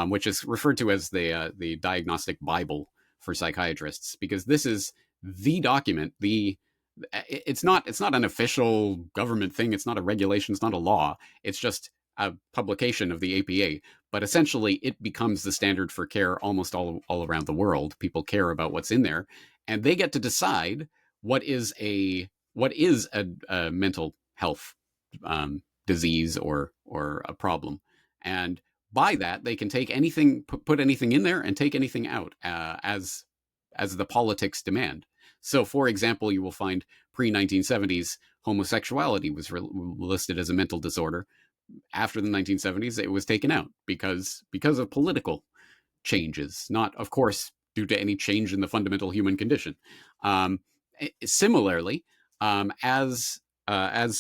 which is referred to as the Diagnostic Bible for psychiatrists, because this is the document, it's not an official government thing, it's not a regulation, it's not a law, it's just a publication of the APA, but essentially it becomes the standard for care almost all around the world. People care about what's in there, and they get to decide what is a mental health disease or a problem, and by that they can take anything, put anything in there, and take anything out as the politics demand. So, for example, you will find pre-1970s homosexuality was listed as a mental disorder. After the 1970s, it was taken out because of political changes, not, of course, due to any change in the fundamental human condition. Similarly, as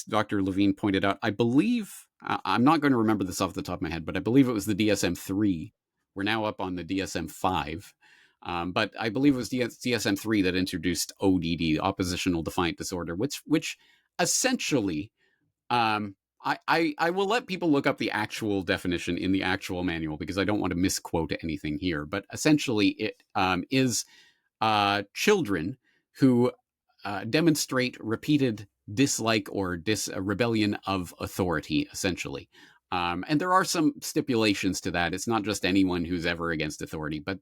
Dr. Levine pointed out, I believe, I'm not going to remember this off the top of my head, but I believe it was the DSM-3. We're now up on the DSM-5. But I believe it was DSM-3 that introduced ODD, oppositional defiant disorder, which essentially... I will let people look up the actual definition in the actual manual because I don't want to misquote anything here. But essentially, it is children who demonstrate repeated dislike or rebellion of authority, essentially. And there are some stipulations to that. It's not just anyone who's ever against authority, but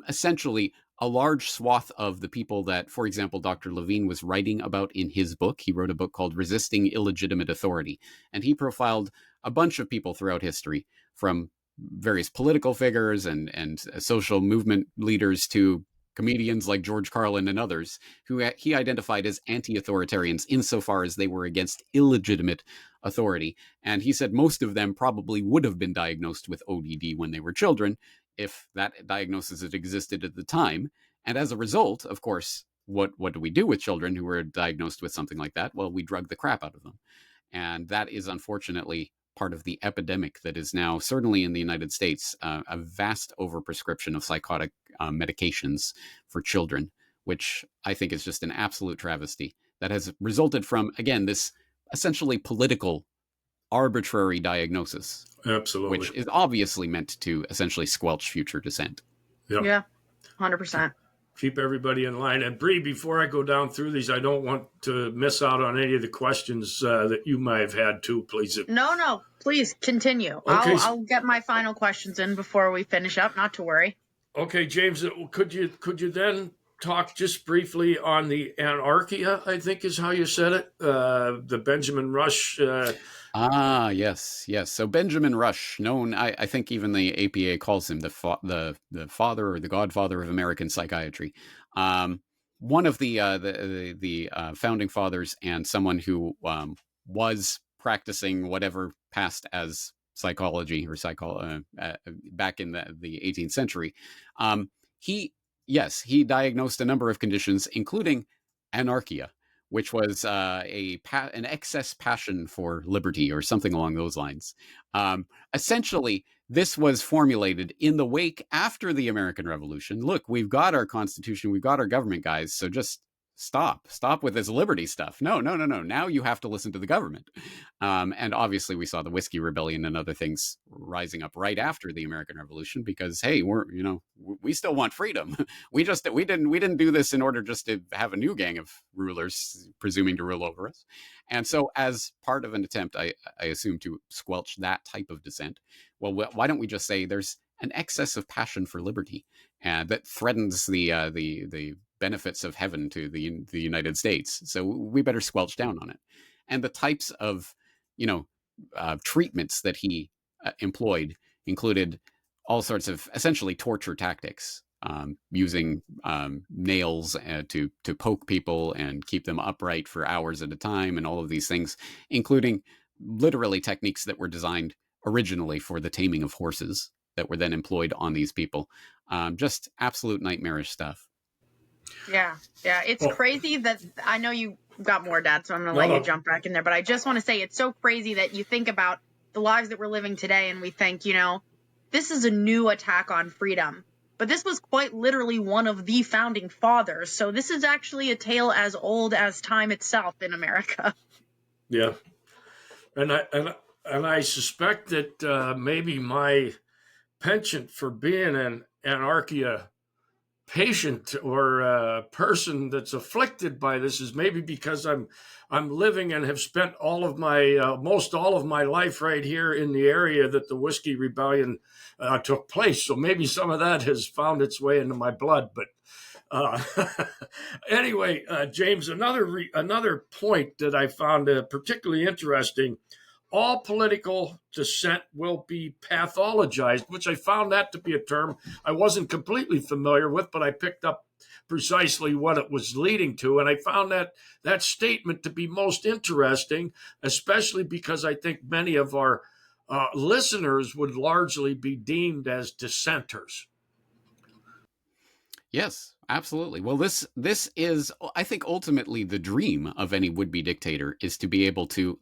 essentially a large swath of the people that, for example, Dr. Levine was writing about in his book. He wrote a book called Resisting Illegitimate Authority, and he profiled a bunch of people throughout history, from various political figures and social movement leaders to comedians like George Carlin and others, who he identified as anti-authoritarians insofar as they were against illegitimate authority. And he said most of them probably would have been diagnosed with ODD when they were children, if that diagnosis had existed at the time. And as a result, of course, what do we do with children who are diagnosed with something like that? Well, we drug the crap out of them. And that is unfortunately part of the epidemic that is now, certainly in the United States, a vast overprescription of psychotic medications for children, which I think is just an absolute travesty that has resulted from, again, this essentially political, arbitrary diagnosis. Absolutely. Which is obviously meant to essentially squelch future dissent. Yep. Yeah, 100%. Keep everybody in line. And Bree, before I go down through these, I don't want to miss out on any of the questions that you might have had too, please. No, please continue. Okay. I'll get my final questions in before we finish up. Not to worry. Okay, James, could you then talk just briefly on the anarchia, I think is how you said it, the Benjamin Rush. Yes. So Benjamin Rush, known, I think even the APA calls him the father or the godfather of American psychiatry. One of the founding fathers and someone who was practicing whatever passed as psychology or back in the 18th century. He diagnosed a number of conditions, including anarchia, which was an excess passion for liberty or something along those lines. Essentially, this was formulated in the wake after the American Revolution. Look, we've got our Constitution, we've got our government, guys, so just stop with this liberty stuff. No. Now you have to listen to the government. And obviously we saw the Whiskey Rebellion and other things rising up right after the American Revolution because, hey, we still want freedom. we didn't do this in order just to have a new gang of rulers presuming to rule over us. And so as part of an attempt, I assume, to squelch that type of dissent, well, why don't we just say there's an excess of passion for liberty that threatens the benefits of heaven to the United States. So we better squelch down on it. And the types of, treatments that he employed included all sorts of essentially torture tactics, using nails to poke people and keep them upright for hours at a time, and all of these things, including literally techniques that were designed originally for the taming of horses that were then employed on these people. Just absolute nightmarish stuff. Yeah. It's crazy that I know you got more, Dad, so I'm going to let you jump back in there. But I just want to say it's so crazy that you think about the lives that we're living today and we think, this is a new attack on freedom. But this was quite literally one of the founding fathers. So this is actually a tale as old as time itself in America. Yeah. And I suspect that maybe my penchant for being an anarchia patient or a person that's afflicted by this is maybe because I'm living and have spent all of my life right here in the area that the Whiskey Rebellion took place. So maybe some of that has found its way into my blood. But anyway, James, another point that I found particularly interesting: all political dissent will be pathologized, which I found that to be a term I wasn't completely familiar with, but I picked up precisely what it was leading to. And I found that statement to be most interesting, especially because I think many of our listeners would largely be deemed as dissenters. Yes, absolutely. Well, this is, I think, ultimately the dream of any would-be dictator, is to be able to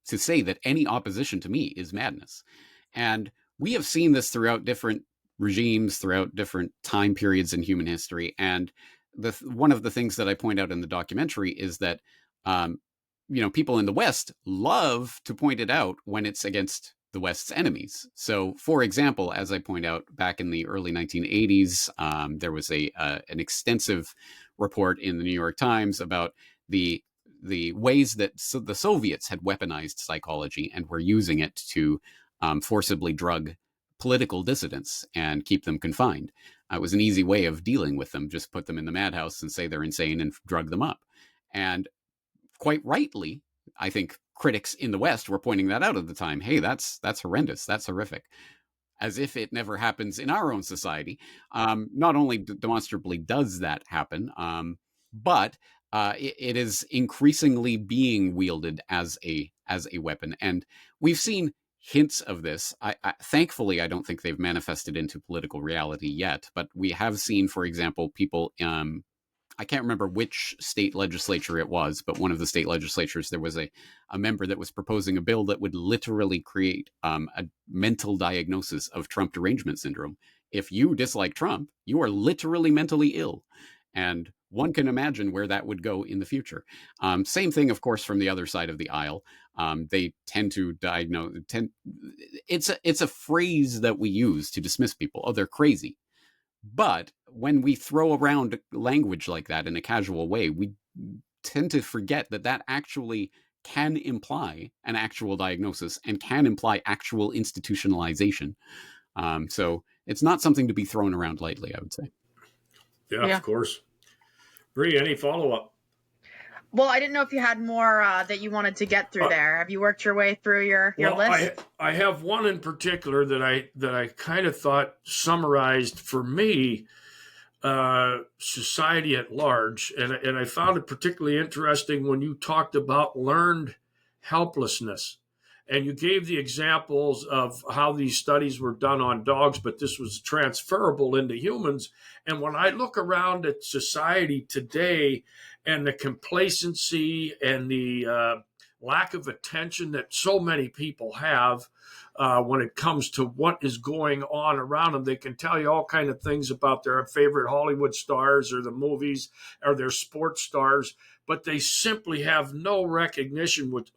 say that any opposition to me is madness. And we have seen this throughout different regimes, throughout different time periods in human history. And one of the things that I point out in the documentary is that people in the West love to point it out when it's against the West's enemies. So, for example, as I point out, back in the early 1980s, there was an extensive report in the New York Times about the ways that the Soviets had weaponized psychology and were using it to forcibly drug political dissidents and keep them confined. It was an easy way of dealing with them. Just put them in the madhouse and say they're insane and drug them up. And quite rightly, I think critics in the West were pointing that out at the time. Hey, that's horrendous. That's horrific. As if it never happens in our own society. Not only demonstrably does that happen, but it is increasingly being wielded as a weapon. And we've seen hints of this. Thankfully, I don't think they've manifested into political reality yet. But we have seen, for example, people... I can't remember which state legislature it was, but one of the state legislatures, there was a member that was proposing a bill that would literally create a mental diagnosis of Trump derangement syndrome. If you dislike Trump, you are literally mentally ill. And one can imagine where that would go in the future. Same thing, of course, from the other side of the aisle. They tend to diagnose... It's a phrase that we use to dismiss people. Oh, they're crazy. But when we throw around language like that in a casual way, we tend to forget that that actually can imply an actual diagnosis and can imply actual institutionalization. So it's not something to be thrown around lightly, I would say. Yeah, of course. Bree, any follow-up? Well, I didn't know if you had more that you wanted to get through there. Have you worked your way through your list? I have one in particular that I kind of thought summarized for me society at large, and I found it particularly interesting when you talked about learned helplessness. And you gave the examples of how these studies were done on dogs, but this was transferable into humans. And when I look around at society today and the complacency and the lack of attention that so many people have when it comes to what is going on around them, they can tell you all kind of things about their favorite Hollywood stars or the movies or their sports stars, but they simply have no recognition with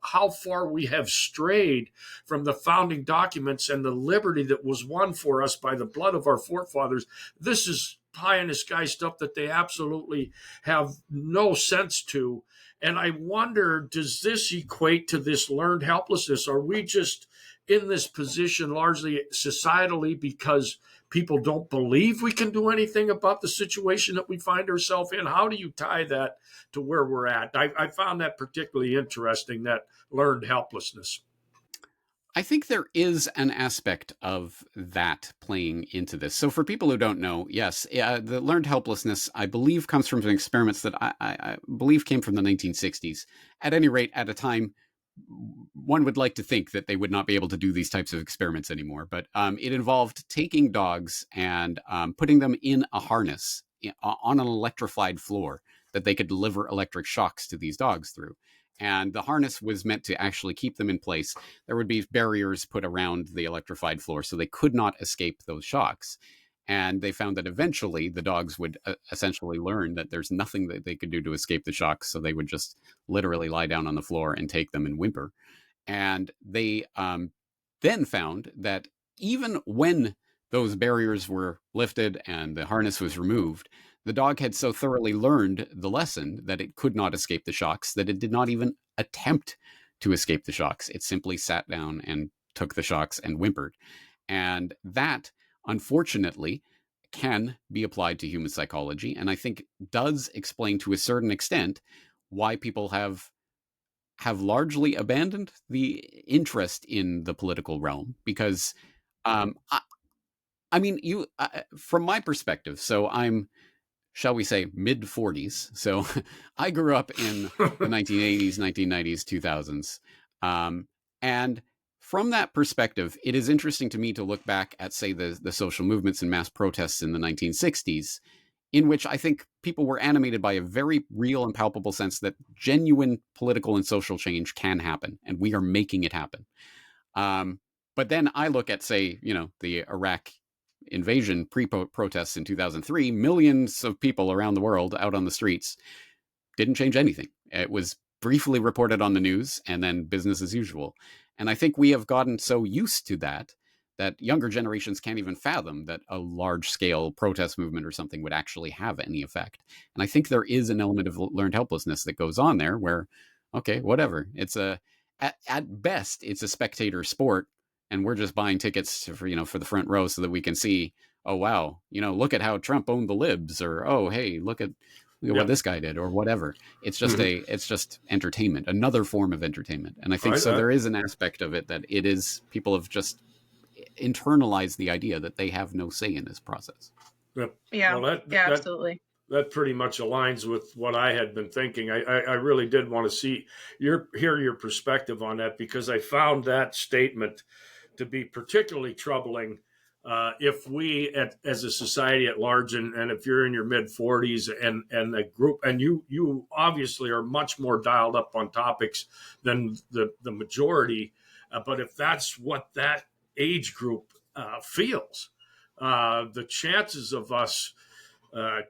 how far we have strayed from the founding documents and the liberty that was won for us by the blood of our forefathers. This is pie in the sky stuff that they absolutely have no sense to. And I wonder, does this equate to this learned helplessness? Are we just in this position largely societally because people don't believe we can do anything about the situation that we find ourselves in? How do you tie that to where we're at? I found that particularly interesting, that learned helplessness. I think there is an aspect of that playing into this. So for people who don't know, yes, the learned helplessness, I believe, comes from experiments that I believe came from the 1960s. At any rate, at a time, one would like to think that they would not be able to do these types of experiments anymore. But it involved taking dogs and putting them in a harness on an electrified floor that they could deliver electric shocks to these dogs through. And the harness was meant to actually keep them in place. There would be barriers put around the electrified floor so they could not escape those shocks. And they found that eventually the dogs would essentially learn that there's nothing that they could do to escape the shocks. So they would just literally lie down on the floor and take them and whimper. And they then found that even when those barriers were lifted and the harness was removed, the dog had so thoroughly learned the lesson that it could not escape the shocks that it did not even attempt to escape the shocks. It simply sat down and took the shocks and whimpered. And that, unfortunately, can be applied to human psychology, and I think does explain to a certain extent why people have largely abandoned the interest in the political realm. Because I mean, you from my perspective, so I'm, shall we say, mid 40s. So I grew up in the 1980s, 1990s, 2000s. And from that perspective, it is interesting to me to look back at, say, the social movements and mass protests in the 1960s, in which I think people were animated by a very real and palpable sense that genuine political and social change can happen, and we are making it happen. But then I look at, say, the Iraq invasion pre-protests in 2003, millions of people around the world out on the streets, didn't change anything. It was briefly reported on the news and then business as usual. And I think we have gotten so used to that younger generations can't even fathom that a large-scale protest movement or something would actually have any effect. And I think there is an element of learned helplessness that goes on there where, okay, whatever. It's at best, it's a spectator sport, and we're just buying tickets for the front row so that we can see, oh, wow, look at how Trump owned the libs, or, oh, hey, look at what this guy did, or whatever. It's just it's just entertainment, another form of entertainment. And I think there is an aspect of it that it is, people have just internalized the idea that they have no say in this process. Yeah, well, absolutely. That pretty much aligns with what I had been thinking. I really did want to hear your perspective on that, because I found that statement to be particularly troubling if we, as a society at large, and if you're in your mid 40s and a group, and you obviously are much more dialed up on topics than the majority, but if that's what that age group feels, the chances of us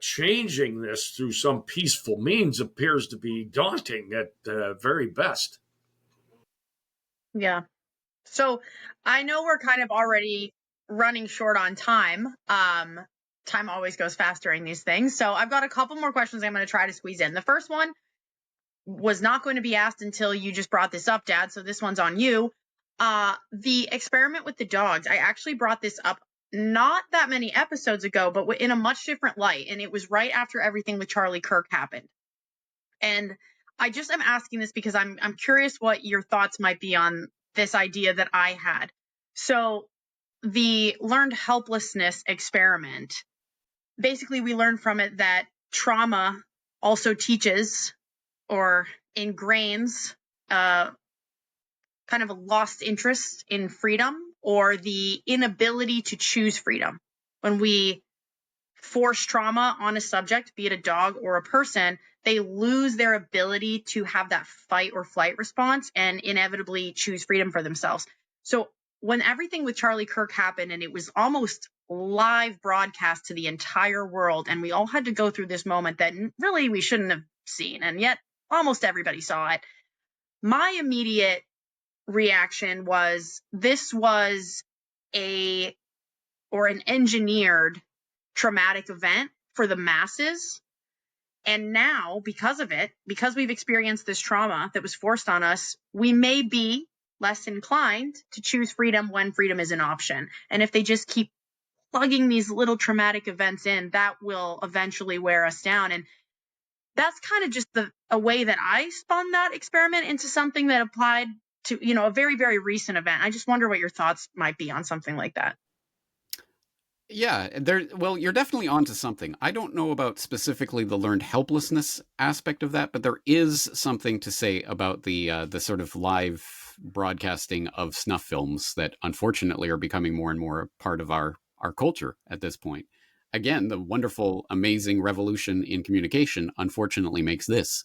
changing this through some peaceful means appears to be daunting at very best. Yeah. So I know we're kind of already running short on time. time always goes fast during these things. So I've got a couple more questions I'm going to try to squeeze in. The first one was not going to be asked until you just brought this up, Dad. So this one's on you. The experiment with the dogs, I actually brought this up not that many episodes ago, but in a much different light. And it was right after everything with Charlie Kirk happened. And I just am asking this because I'm curious what your thoughts might be on this idea that I had. So the learned helplessness experiment, basically we learned from it that trauma also teaches or ingrains kind of a lost interest in freedom or the inability to choose freedom. When we force trauma on a subject, be it a dog or a person, they lose their ability to have that fight or flight response and inevitably choose freedom for themselves. So when everything with Charlie Kirk happened and it was almost live broadcast to the entire world, and we all had to go through this moment that really we shouldn't have seen, and yet almost everybody saw it, my immediate reaction was this was an engineered traumatic event for the masses. And now, because of it, because we've experienced this trauma that was forced on us, we may be less inclined to choose freedom when freedom is an option. And if they just keep plugging these little traumatic events in, that will eventually wear us down. And that's kind of just a way that I spun that experiment into something that applied to, a very, very recent event. I just wonder what your thoughts might be on something like that. Yeah, well, you're definitely onto something. I don't know about specifically the learned helplessness aspect of that, but there is something to say about the sort of live broadcasting of snuff films that unfortunately are becoming more and more part of our culture at this point. Again, the wonderful, amazing revolution in communication unfortunately makes this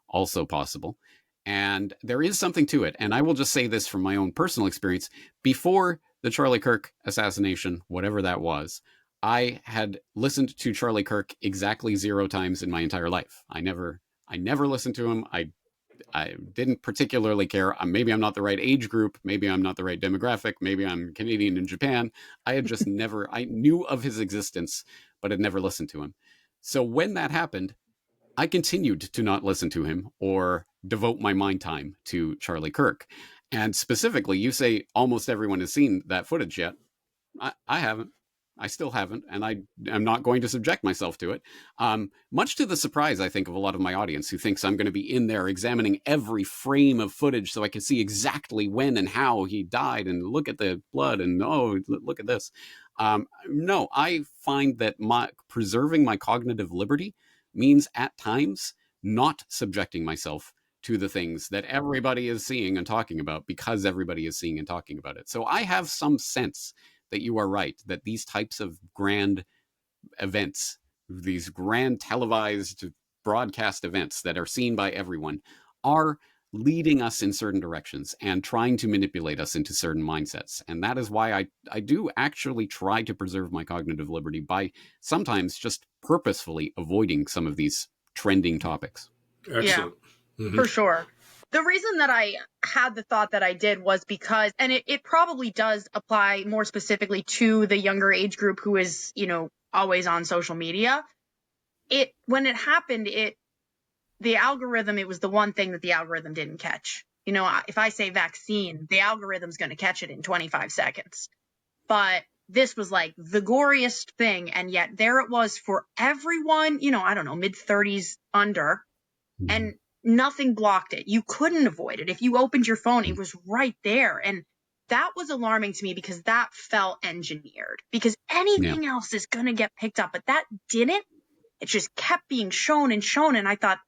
also possible. And there is something to it. And I will just say this from my own personal experience. Before the Charlie Kirk assassination, whatever that was, I had listened to Charlie Kirk exactly 0 times in my entire life. I never listened to him. I didn't particularly care. Maybe I'm not the right age group. Maybe I'm not the right demographic. Maybe I'm Canadian in Japan. I had just never, I knew of his existence, but had never listened to him. So when that happened, I continued to not listen to him or devote my mind time to Charlie Kirk. And specifically, you say almost everyone has seen that footage yet. I haven't. I still haven't, and I am not going to subject myself to it. Much to the surprise, I think, of a lot of my audience who thinks I'm going to be in there examining every frame of footage so I can see exactly when and how he died and look at the blood and, oh, look at this. No, I find that preserving my cognitive liberty means at times not subjecting myself to the things that everybody is seeing and talking about because everybody is seeing and talking about it. So I have some sense that you are right, that these types of grand events, these grand televised broadcast events that are seen by everyone, are leading us in certain directions and trying to manipulate us into certain mindsets. And that is why I do actually try to preserve my cognitive liberty by sometimes just purposefully avoiding some of these trending topics. Excellent. Yeah, for sure. The reason that I had the thought that I did was because, and it probably does apply more specifically to the younger age group who is, always on social media. When it happened, the algorithm, it was the one thing that the algorithm didn't catch. If I say vaccine, the algorithm's going to catch it in 25 seconds. But this was like the goriest thing. And yet there it was for everyone, I don't know, mid-30s under. And nothing blocked it. You couldn't avoid it. If you opened your phone, it was right there. And that was alarming to me because that felt engineered. Because anything else is going to get picked up, but that didn't. It just kept being shown and shown. And I thought,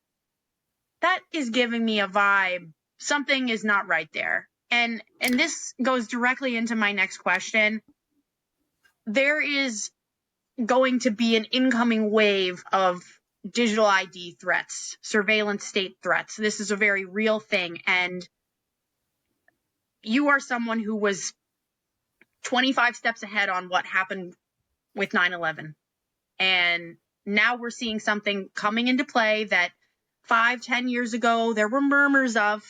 that is giving me a vibe. Something is not right there. And this goes directly into my next question. There is going to be an incoming wave of digital ID threats, surveillance state threats. This is a very real thing. And you are someone who was 25 steps ahead on what happened with 9/11. And now we're seeing something coming into play that 5-10 years ago, there were murmurs of,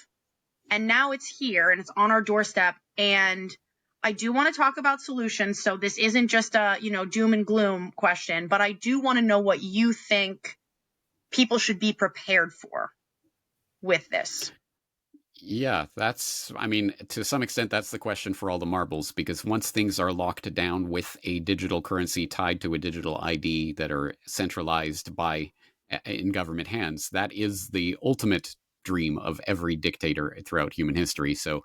and now it's here and it's on our doorstep. And I do want to talk about solutions. So this isn't just a, doom and gloom question, but I do want to know what you think people should be prepared for with this. Yeah, to some extent, that's the question for all the marbles, because once things are locked down with a digital currency tied to a digital ID that are centralized in government hands, that is the ultimate dream of every dictator throughout human history. So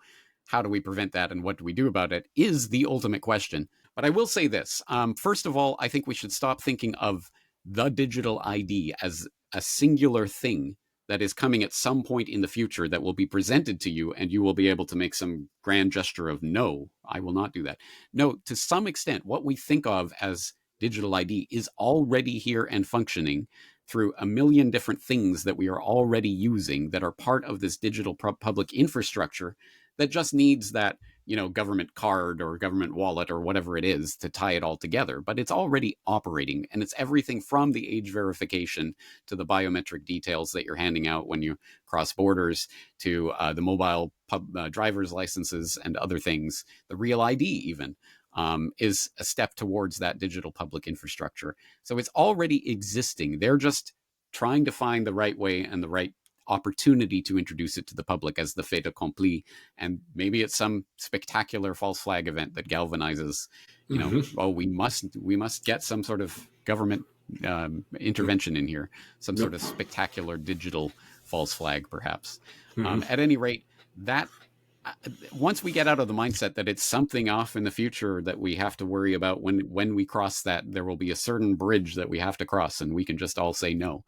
how do we prevent that, and what do we do about it, is the ultimate question. But I will say this. First of all, I think we should stop thinking of the digital ID as a singular thing that is coming at some point in the future that will be presented to you, and you will be able to make some grand gesture of, no, I will not do that. No, to some extent, what we think of as digital ID is already here and functioning through a million different things that we are already using that are part of this digital public infrastructure that just needs that, government card or government wallet or whatever it is to tie it all together. But it's already operating, and it's everything from the age verification to the biometric details that you're handing out when you cross borders to the mobile driver's licenses and other things. The real ID even is a step towards that digital public infrastructure. So it's already existing. They're just trying to find the right way and the right opportunity to introduce it to the public as the fait accompli. And maybe it's some spectacular false flag event that galvanizes, we must get some sort of government intervention in here, some sort of spectacular digital false flag, perhaps. At any rate, that once we get out of the mindset that it's something off in the future that we have to worry about, when we cross that, there will be a certain bridge that we have to cross, and we can just all say no.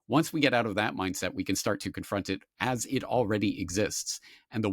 Once we get out of that mindset, we can start to confront it as it already exists. And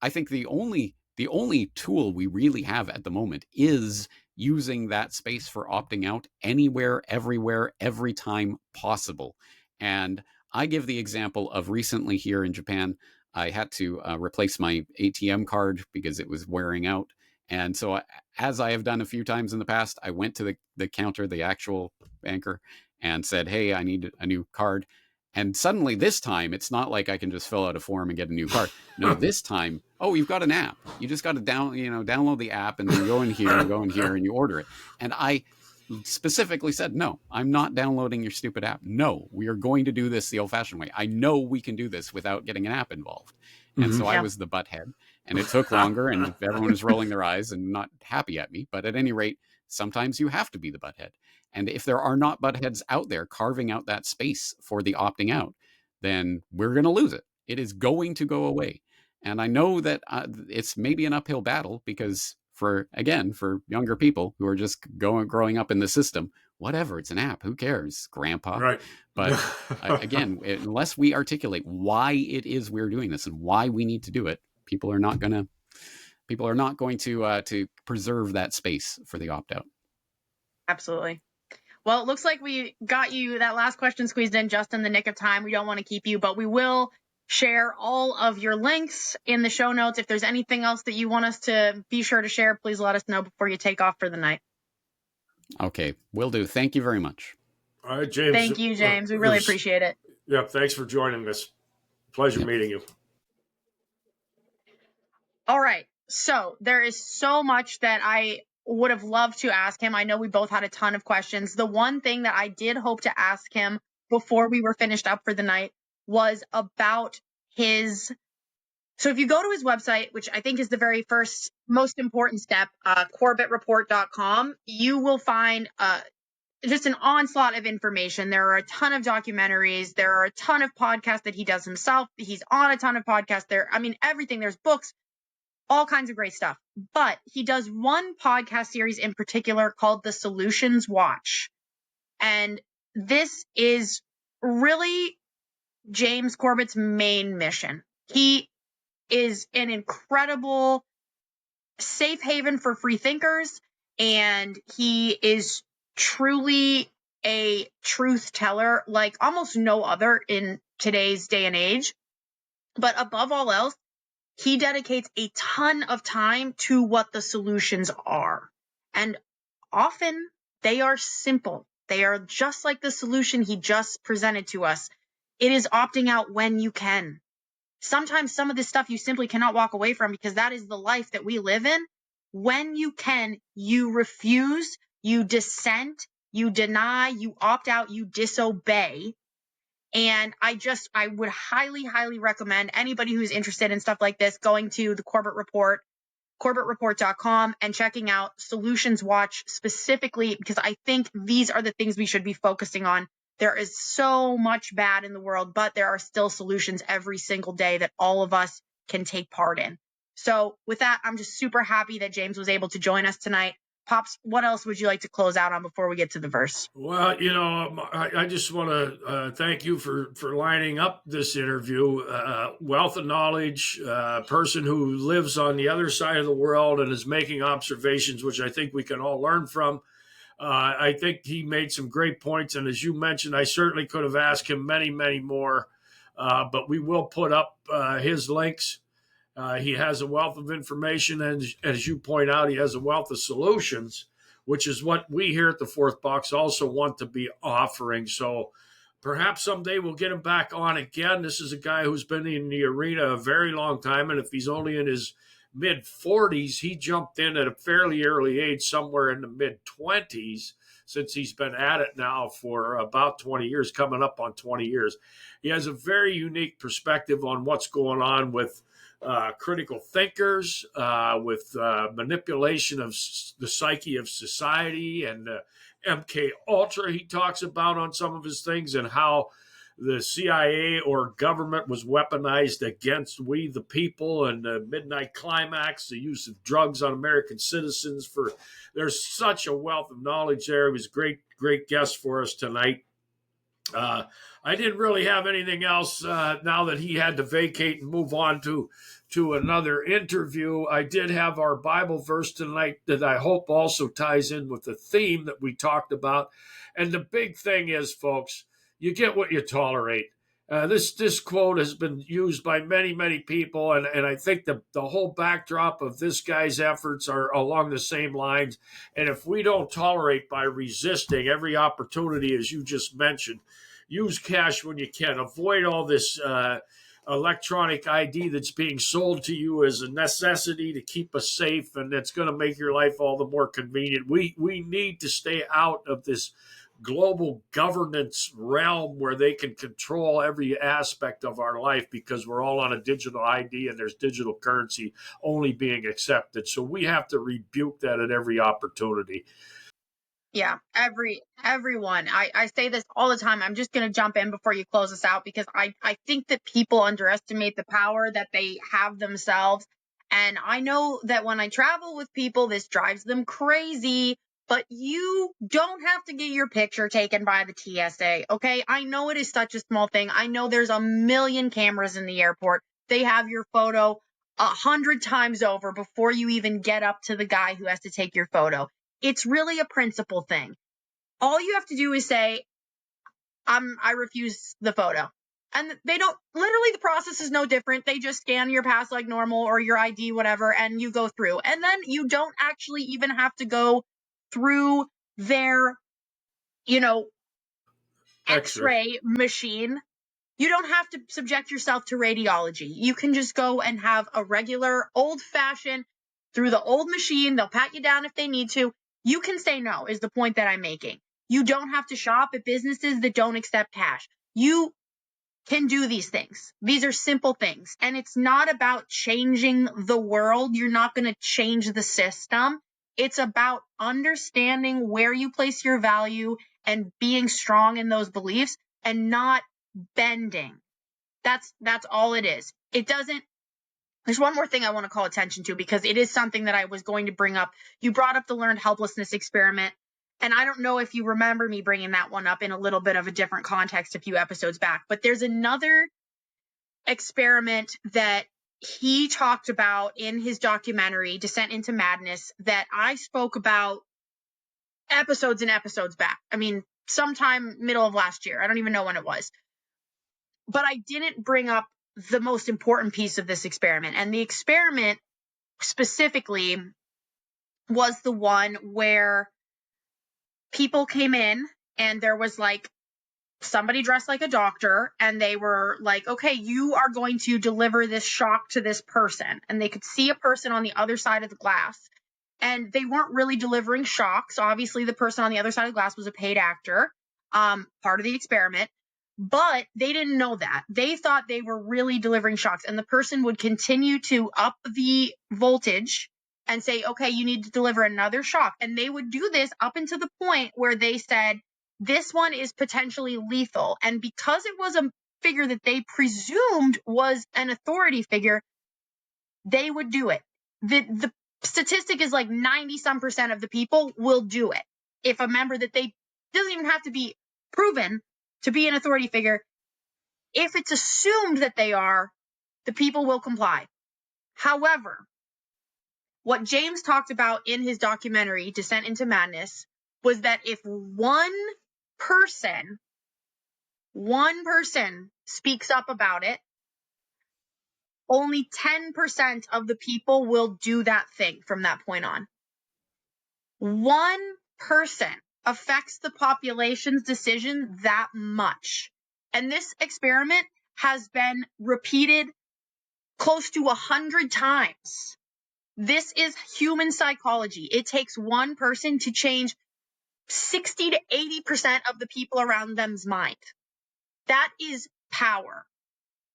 I think the only tool we really have at the moment is using that space for opting out anywhere, everywhere, every time possible. And I give the example of recently here in Japan, I had to replace my ATM card because it was wearing out. And so, as I have done a few times in the past, I went to the counter, the actual banker, and said, hey, I need a new card. And suddenly this time, it's not like I can just fill out a form and get a new card. No, this time, you've got an app. You just got to download the app, and then go in here, and you order it. And I specifically said, no, I'm not downloading your stupid app. No, we are going to do this the old-fashioned way. I know we can do this without getting an app involved. And so I was the butthead, and it took longer, and everyone was rolling their eyes and not happy at me. But at any rate, sometimes you have to be the butthead. And if there are not buttheads out there carving out that space for the opting out, then we're going to lose it. It is going to go away. And I know that it's maybe an uphill battle, because for younger people who are just growing up in the system, whatever, it's an app, who cares, grandpa? Right. But again, unless we articulate why it is we're doing this and why we need to do it, people are not going to preserve that space for the opt-out. Absolutely. Well, it looks like we got you that last question squeezed in just in the nick of time. We don't want to keep you, but we will share all of your links in the show notes. If there's anything else that you want us to be sure to share, please let us know before you take off for the night. Okay, will do. Thank you very much. All right, James. Thank you, James. We really appreciate it. Yeah, thanks for joining us. Pleasure meeting you. All right. So there is so much that I would have loved to ask him. I know we both had a ton of questions. The one thing that I did hope to ask him before we were finished up for the night was about his. So if you go to his website, which I think is the very first most important step, CorbettReport.com, you will find just an onslaught of information. There are a ton of documentaries. There are a ton of podcasts that he does himself. He's on a ton of podcasts there. I mean, everything. There's books, all kinds of great stuff. But he does one podcast series in particular called The Solutions Watch. And this is really James Corbett's main mission. He is an incredible safe haven for free thinkers, and he is truly a truth teller like almost no other in today's day and age. But above all else, he dedicates a ton of time to what the solutions are. And often they are simple. They are just like the solution he just presented to us. It is opting out when you can. sometimes some of this stuff you simply cannot walk away from because that is the life that we live in. When you can, you refuse, you dissent, you deny, you opt out, you disobey. And I would highly, highly recommend anybody who's interested in stuff like this going to the Corbett Report, CorbettReport.com, and checking out Solutions Watch specifically, because I think these are the things we should be focusing on. There is so much bad in the world, but there are still solutions every single day that all of us can take part in. So with that, I'm just super happy that James was able to join us tonight. Pops, what else would you like to close out on before we get to the verse? Well, I just want to thank you for lining up this interview. Wealth of knowledge, person who lives on the other side of the world and is making observations, which I think we can all learn from. I think he made some great points. And as you mentioned, I certainly could have asked him many, many more. But we will put up his links. He has a wealth of information. And as you point out, he has a wealth of solutions, which is what we here at the Fourth Box also want to be offering. So perhaps someday we'll get him back on again. This is a guy who's been in the arena a very long time. And if he's only in his mid-40s, he jumped in at a fairly early age, somewhere in the mid-20s, since he's been at it now for about 20 years, coming up on 20 years. He has a very unique perspective on what's going on with critical thinkers, with manipulation of the psyche of society, and MK Ultra he talks about on some of his things, and how the CIA or government was weaponized against we the people, and the midnight climax, the use of drugs on American citizens. There's such a wealth of knowledge there. He was a great guest for us tonight. I didn't really have anything else now that he had to vacate and move on to another interview. I did have our Bible verse tonight that I hope also ties in with the theme that we talked about. And the big thing is, folks, you get what you tolerate. This quote has been used by many, many people, and I think the whole backdrop of this guy's efforts are along the same lines. And if we don't tolerate by resisting every opportunity, as you just mentioned, use cash when you can, avoid all this electronic ID that's being sold to you as a necessity to keep us safe, and that's going to make your life all the more convenient. We need to stay out of this global governance realm where they can control every aspect of our life, because we're all on a digital ID and there's digital currency only being accepted. So we have to rebuke that at every opportunity. Yeah, everyone. I say this all the time. I'm just going to jump in before you close us out, because I think that people underestimate the power that they have themselves. And I know that when I travel with people, this drives them crazy, but you don't have to get your picture taken by the TSA, okay? I know it is such a small thing. I know there's a million cameras in the airport. They have your photo 100 times over before you even get up to the guy who has to take your photo. It's really a principle thing. All you have to do is say, I refuse the photo. And they don't, literally the process is no different. They just scan your pass like normal, or your ID, whatever, and you go through. And then you don't actually even have to go through their, X-ray machine. You don't have to subject yourself to radiology. You can just go and have a regular old-fashioned through the old machine. They'll pat you down if they need to. You can say no, is the point that I'm making. You don't have to shop at businesses that don't accept cash. You can do these things. These are simple things. And it's not about changing the world. You're not going to change the system. It's about understanding where you place your value and being strong in those beliefs and not bending. That's all it is. There's one more thing I want to call attention to, because it is something that I was going to bring up. You brought up the learned helplessness experiment. And I don't know if you remember me bringing that one up in a little bit of a different context a few episodes back, but there's another experiment that he talked about in his documentary, Descent into Madness, that I spoke about episodes and episodes back. I mean, sometime middle of last year. I don't even know when it was. But I didn't bring up the most important piece of this experiment. And the experiment specifically was the one where people came in and there was like somebody dressed like a doctor, and they were like, okay, you are going to deliver this shock to this person. And they could see a person on the other side of the glass. And they weren't really delivering shocks. Obviously, the person on the other side of the glass was a paid actor, part of the experiment. But they didn't know that. They thought they were really delivering shocks. And the person would continue to up the voltage and say, okay, you need to deliver another shock. And they would do this up until the point where they said, this one is potentially lethal. And because it was a figure that they presumed was an authority figure, they would do it. The statistic is like 90% of the people will do it. If a member that they doesn't even have to be proven to be an authority figure, if it's assumed that they are, the people will comply. However, what James talked about in his documentary, Descent into Madness, was that if one person speaks up about it, only 10% of the people will do that thing from that point on. One person affects the population's decision that much. And this experiment has been repeated close to 100 times. This is human psychology. It takes one person to change 60 to 80% of the people around them's mind. That is power.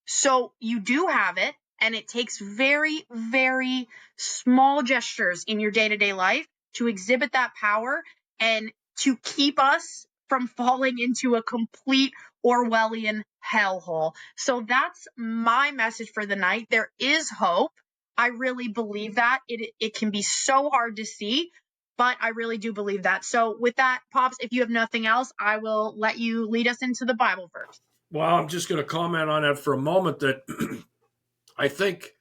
So you do have it, and it takes very, very small gestures in your day-to-day life to exhibit that power and to keep us from falling into a complete Orwellian hellhole. So that's my message for the night. There is hope. I really believe that. It can be so hard to see, but I really do believe that. So with that, Pops, if you have nothing else, I will let you lead us into the Bible verse. Well, I'm just going to comment on that for a moment, that I think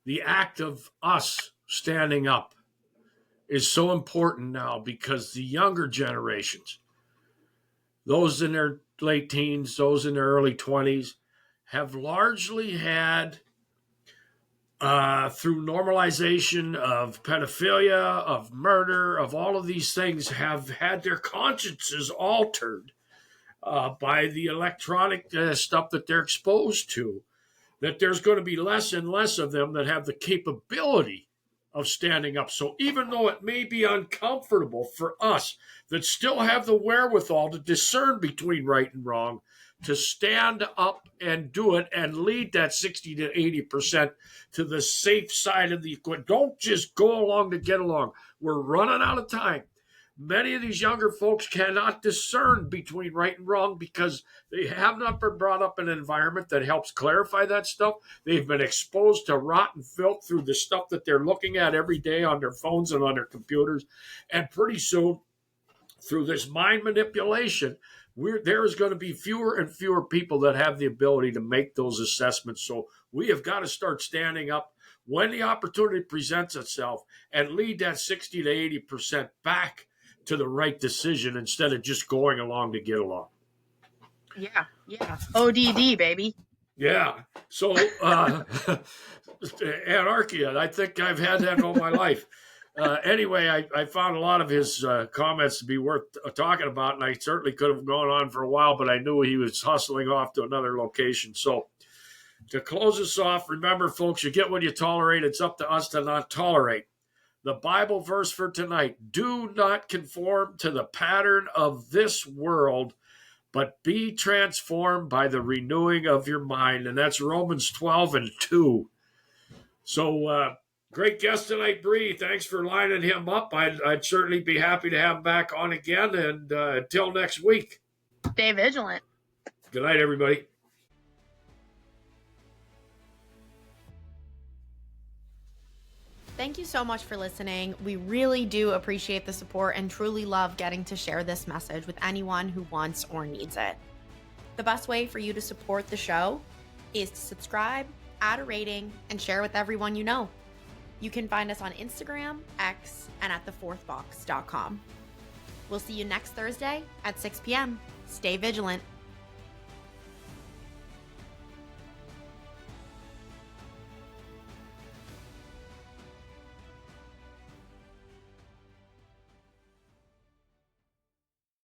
the act of us standing up is so important now, because the younger generations, those in their late teens, those in their early 20s, have largely had, through normalization of pedophilia, of murder, of all of these things, have had their consciences altered by the electronic stuff that they're exposed to, that there's going to be less and less of them that have the capability of standing up. So even though it may be uncomfortable for us that still have the wherewithal to discern between right and wrong, to stand up and do it and lead that 60 to 80% to the safe side of the equation. Don't just go along to get along. We're running out of time. Many of these younger folks cannot discern between right and wrong because they have not been brought up in an environment that helps clarify that stuff. They've been exposed to rotten filth through the stuff that they're looking at every day on their phones and on their computers. And pretty soon, through this mind manipulation, there is going to be fewer and fewer people that have the ability to make those assessments. So we have got to start standing up when the opportunity presents itself and lead that 60 to 80% back to the right decision instead of just going along to get along. Yeah. ODD, baby. Yeah. So anarchia, I think I've had that all my life. Anyway, I found a lot of his comments to be worth talking about, and I certainly could have gone on for a while, but I knew he was hustling off to another location. So to close us off, remember, folks, you get what you tolerate. It's up to us to not tolerate. The Bible verse for tonight: do not conform to the pattern of this world, but be transformed by the renewing of your mind. And that's Romans 12:2. So great guest tonight, Bree. Thanks for lining him up. I'd certainly be happy to have him back on again. And until next week, stay vigilant. Good night, everybody. Thank you so much for listening. We really do appreciate the support and truly love getting to share this message with anyone who wants or needs it. The best way for you to support the show is to subscribe, add a rating, and share with everyone you know. You can find us on Instagram, X, and at thefourthbox.com. We'll see you next Thursday at 6 p.m. Stay vigilant.